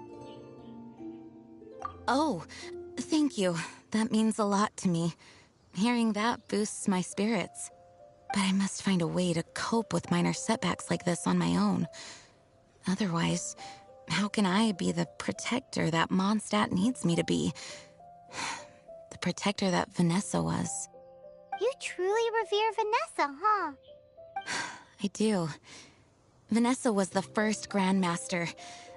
Oh, thank you. That means a lot to me. Hearing that boosts my spirits. But I must find a way to cope with minor setbacks like this on my own. Otherwise, how can I be the protector that Mondstadt needs me to be? The protector that Vanessa was. You truly revere Vanessa, huh? I do. Vanessa was the first Grandmaster,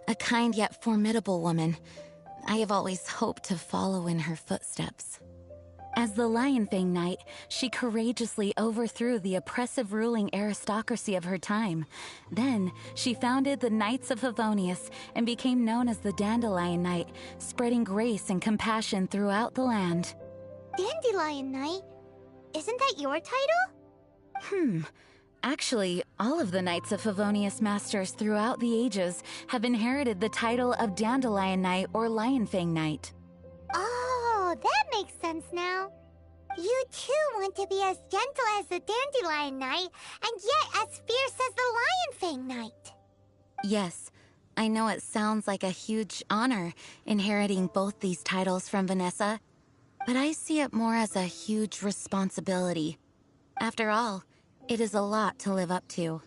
a kind yet formidable woman. I have always hoped to follow in her footsteps. As the Lion Fang Knight, she courageously overthrew the oppressive ruling aristocracy of her time. Then, she founded the Knights of Favonius and became known as the Dandelion Knight, spreading grace and compassion throughout the land. Dandelion Knight? Isn't that your title? Actually, all of the Knights of Favonius Masters throughout the ages have inherited the title of Dandelion Knight or Lion Fang Knight. Oh, that makes sense now. You too want to be as gentle as the Dandelion Knight, and yet as fierce as the Lion Fang Knight. Yes, I know it sounds like a huge honor inheriting both these titles from Vanessa, but I see it more as a huge responsibility. After all, it is a lot to live up to.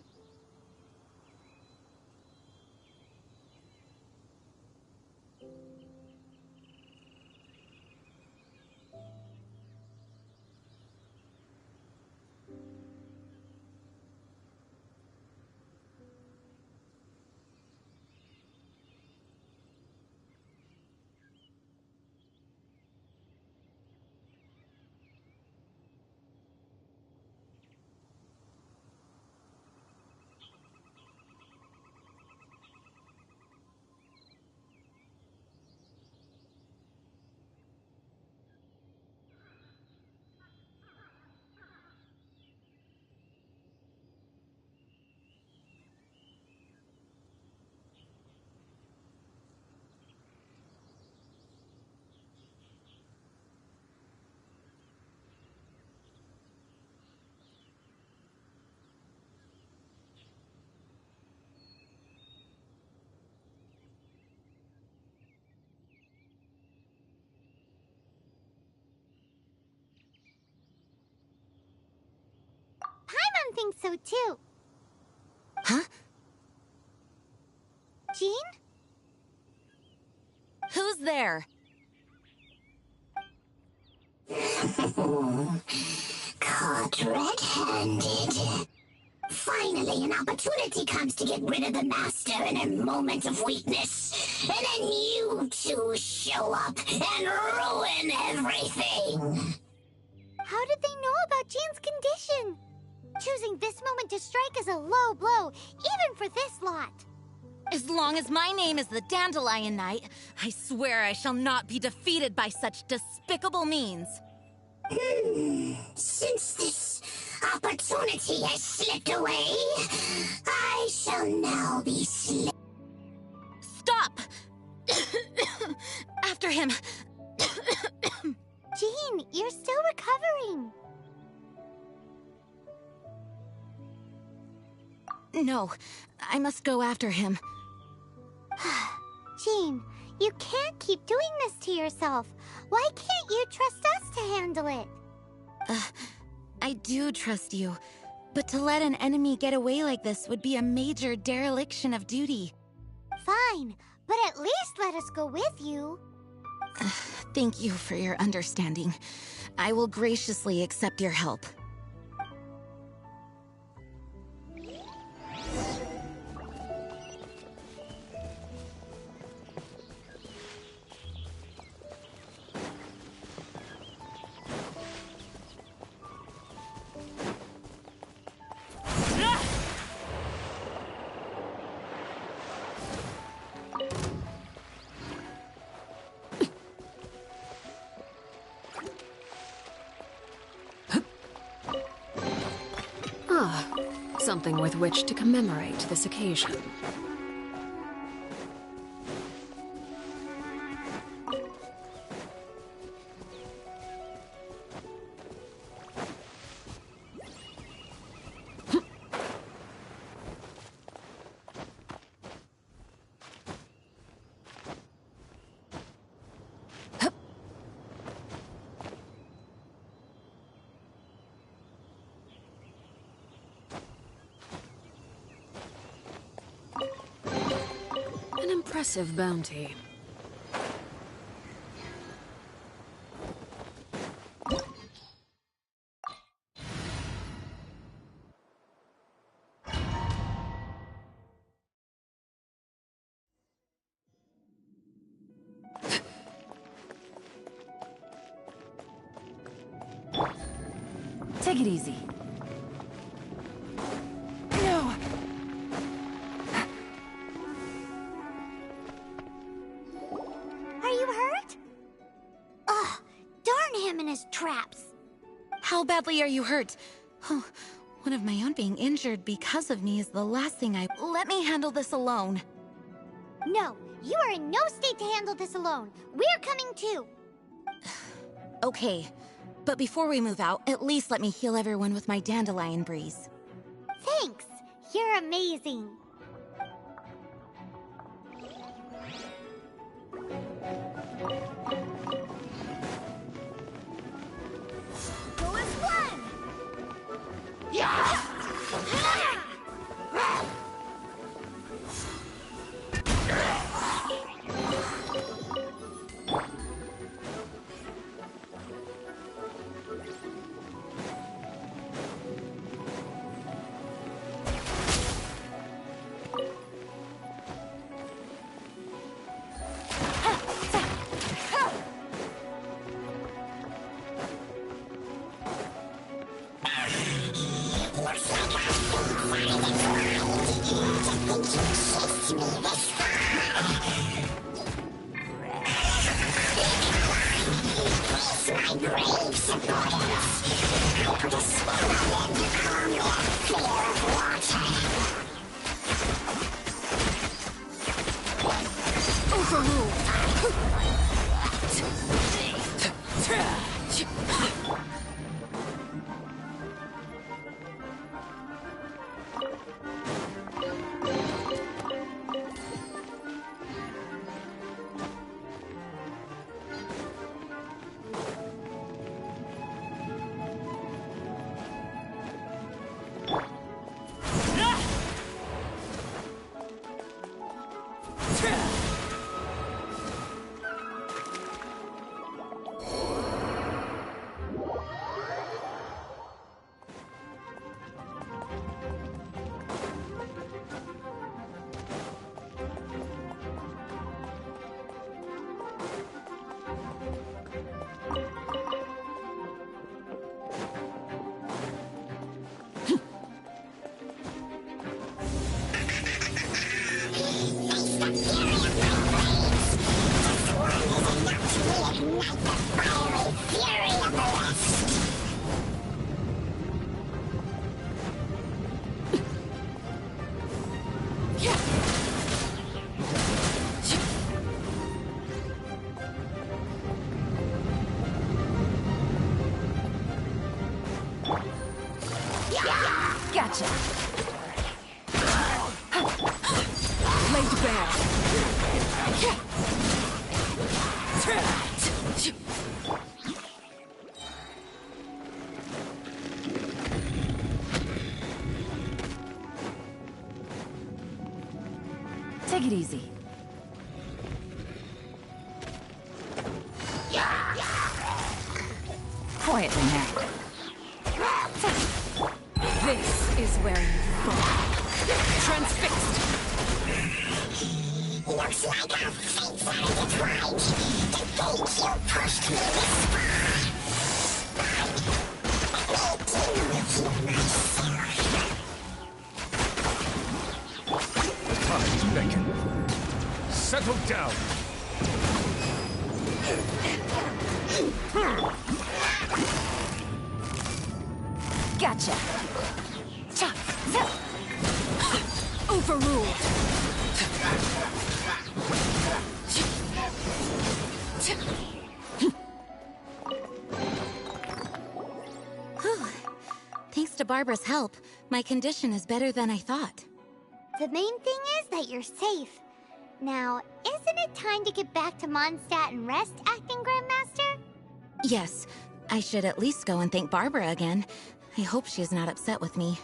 Paimon thinks so too. Huh? Jean? Who's there? Caught red-handed. Finally, an opportunity comes to get rid of the Master in a moment of weakness. And then you two show up and ruin everything. How did they know about Jean's condition? Choosing this moment to strike is a low blow, even for this lot. As long as my name is the Dandelion Knight, I swear I shall not be defeated by such despicable means. Since this opportunity has slipped away, I shall now be Stop! After him! Jean, you're still recovering. No, I must go after him. Jean, you can't keep doing this to yourself. Why can't you trust us to handle it? I do trust you, but to let an enemy get away like this would be a major dereliction of duty. Fine, but at least let us go with you. Thank you for your understanding. I will graciously accept your help. Something with which to commemorate this occasion. An impressive bounty. Take it easy. No! Are you hurt? Ugh, darn him and his traps. How badly are you hurt? Oh, one of my own being injured because of me is the last thing I... Let me handle this alone. No, you are in no state to handle this alone. We're coming too. Okay, but before we move out, at least let me heal everyone with my dandelion breeze. Thanks! You're amazing! Go as one! Gotcha. Laid bare. Take it easy. Quietly now. This is where you fall. Transfixed! Looks like our fates are intertwined. The gate you pushed me this far. But I deal with you myself. Time beckon. Settle down. Gotcha. Overruled. Thanks to Barbara's help, my condition is better than I thought. The main thing is that you're safe. Now, isn't it time to get back to Mondstadt and rest, Acting Grandmaster? Yes, I should at least go and thank Barbara again. I hope she's not upset with me.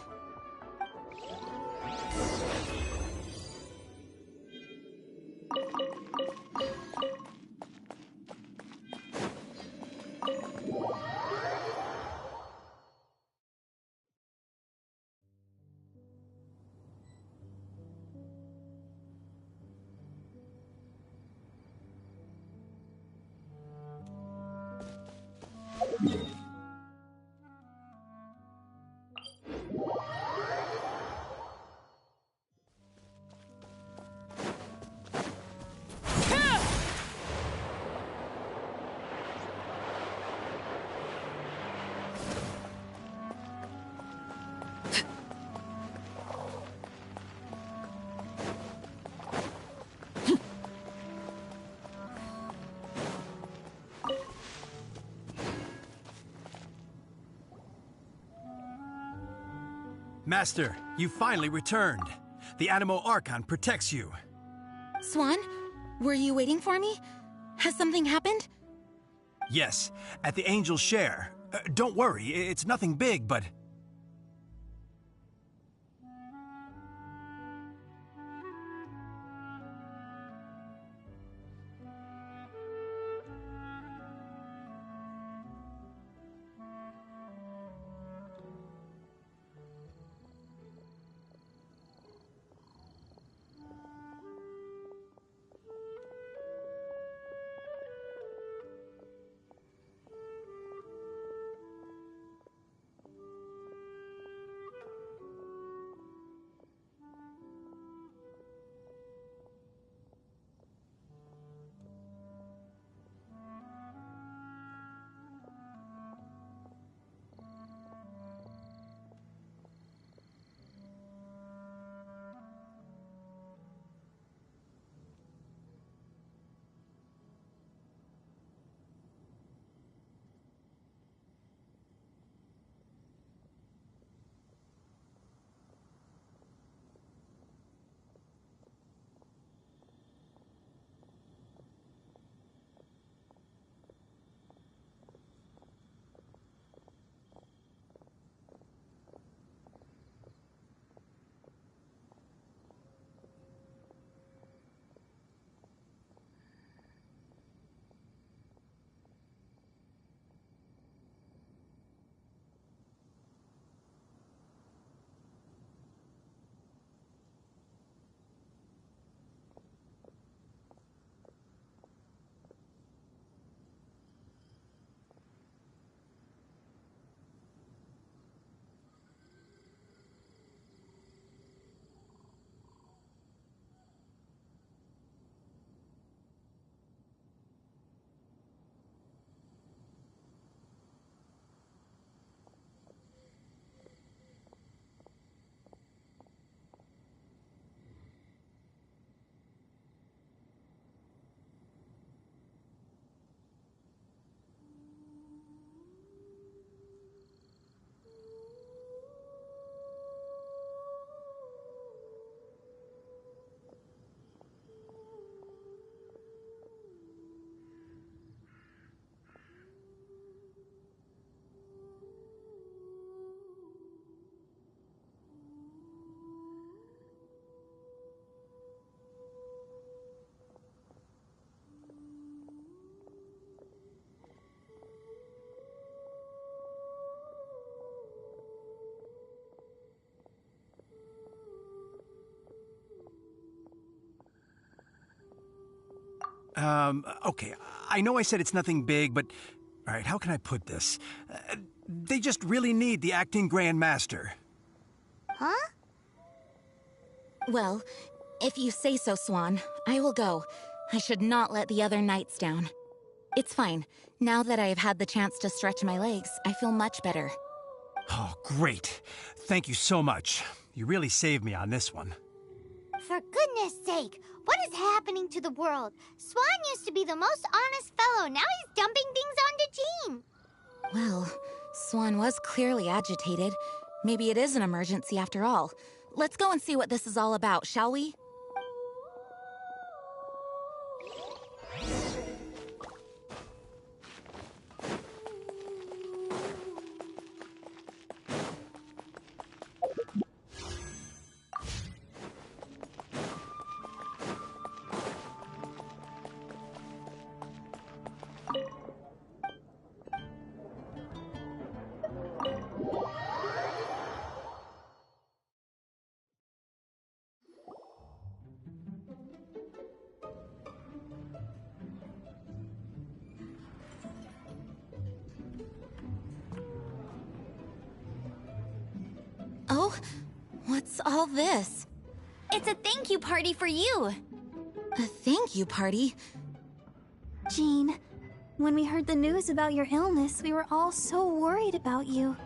Master, you finally returned. The Animo Archon protects you. Swan, were you waiting for me? Has something happened? Yes, at the Angel's Share. Don't worry, it's nothing big, but... Okay, I know I said it's nothing big, but... Alright, how can I put this? They just really need the acting Grand Master. Huh? Well, if you say so, Swan, I will go. I should not let the other knights down. It's fine. Now that I have had the chance to stretch my legs, I feel much better. Oh, great. Thank you so much. You really saved me on this one. For goodness sake, what is happening to the world? Swan used to be the most honest fellow. Now he's dumping things onto Jean. Well, Swan was clearly agitated. Maybe it is an emergency after all. Let's go and see what this is all about, shall we? Oh, what's all this? It's a thank you party for you. A thank you party? Jean, when we heard the news about your illness, we were all so worried about you.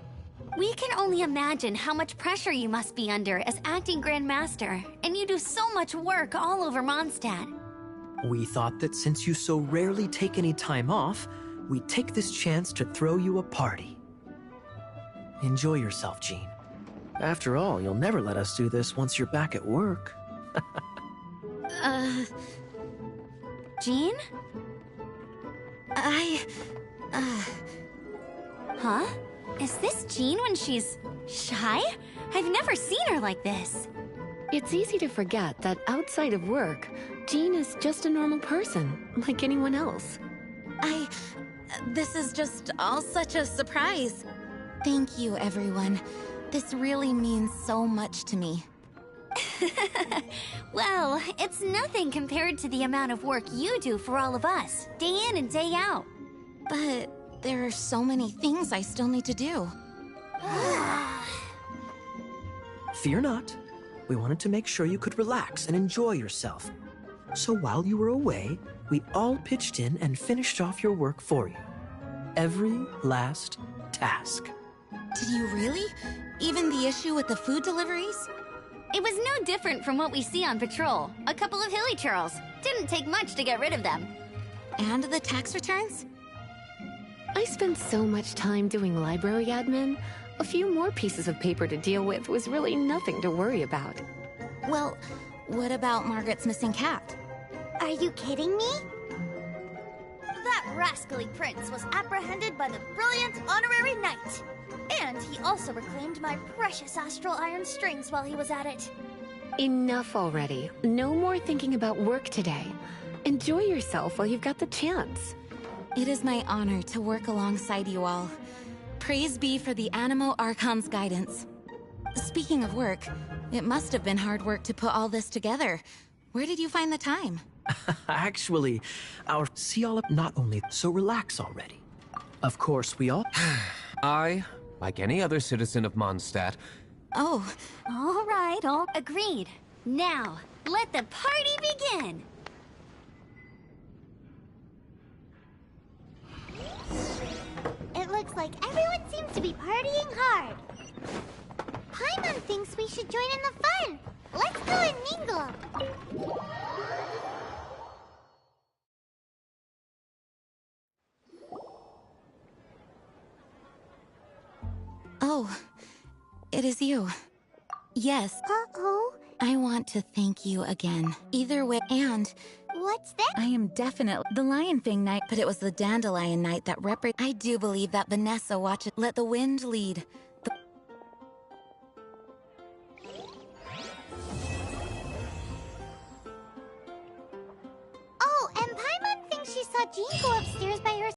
We can only imagine how much pressure you must be under as acting Grand Master, and you do so much work all over Mondstadt. We thought that since you so rarely take any time off, we'd take this chance to throw you a party. Enjoy yourself, Jean. After all, you'll never let us do this once you're back at work. Jean? Huh? Is this Jean when she's shy? I've never seen her like this. It's easy to forget that outside of work, Jean is just a normal person, like anyone else. This is just all such a surprise. Thank you, everyone. This really means so much to me. Well, it's nothing compared to the amount of work you do for all of us, day in and day out. But there are so many things I still need to do. Fear not. We wanted to make sure you could relax and enjoy yourself. So while you were away, we all pitched in and finished off your work for you. Every last task. Did you really? Even the issue with the food deliveries? It was no different from what we see on patrol. A couple of hilly churls. Didn't take much to get rid of them. And the tax returns? I spent so much time doing library admin. A few more pieces of paper to deal with was really nothing to worry about. Well, what about Margaret's missing cat? Are you kidding me? That rascally prince was apprehended by the brilliant honorary knight. And he also reclaimed my precious astral iron strings while he was at it. Enough already. No more thinking about work today. Enjoy yourself while you've got the chance. It is my honor to work alongside you all. Praise be for the Animo Archon's guidance. Speaking of work, it must have been hard work to put all this together. Where did you find the time? Actually, our see all up not only, so relax already. Of course, we all... I, like any other citizen of Mondstadt... Oh. All right, all agreed. Now, let the party begin! It looks like everyone seems to be partying hard. Paimon thinks we should join in the fun. Let's go and mingle. Oh, it is you. Yes. Uh-oh. I want to thank you again. Either way, and... What's that? I am definitely the Lion Fang Knight, but it was the Dandelion Knight that I do believe that Vanessa watched it. Let the wind lead. Oh, and Paimon thinks she saw Jean go upstairs by herself.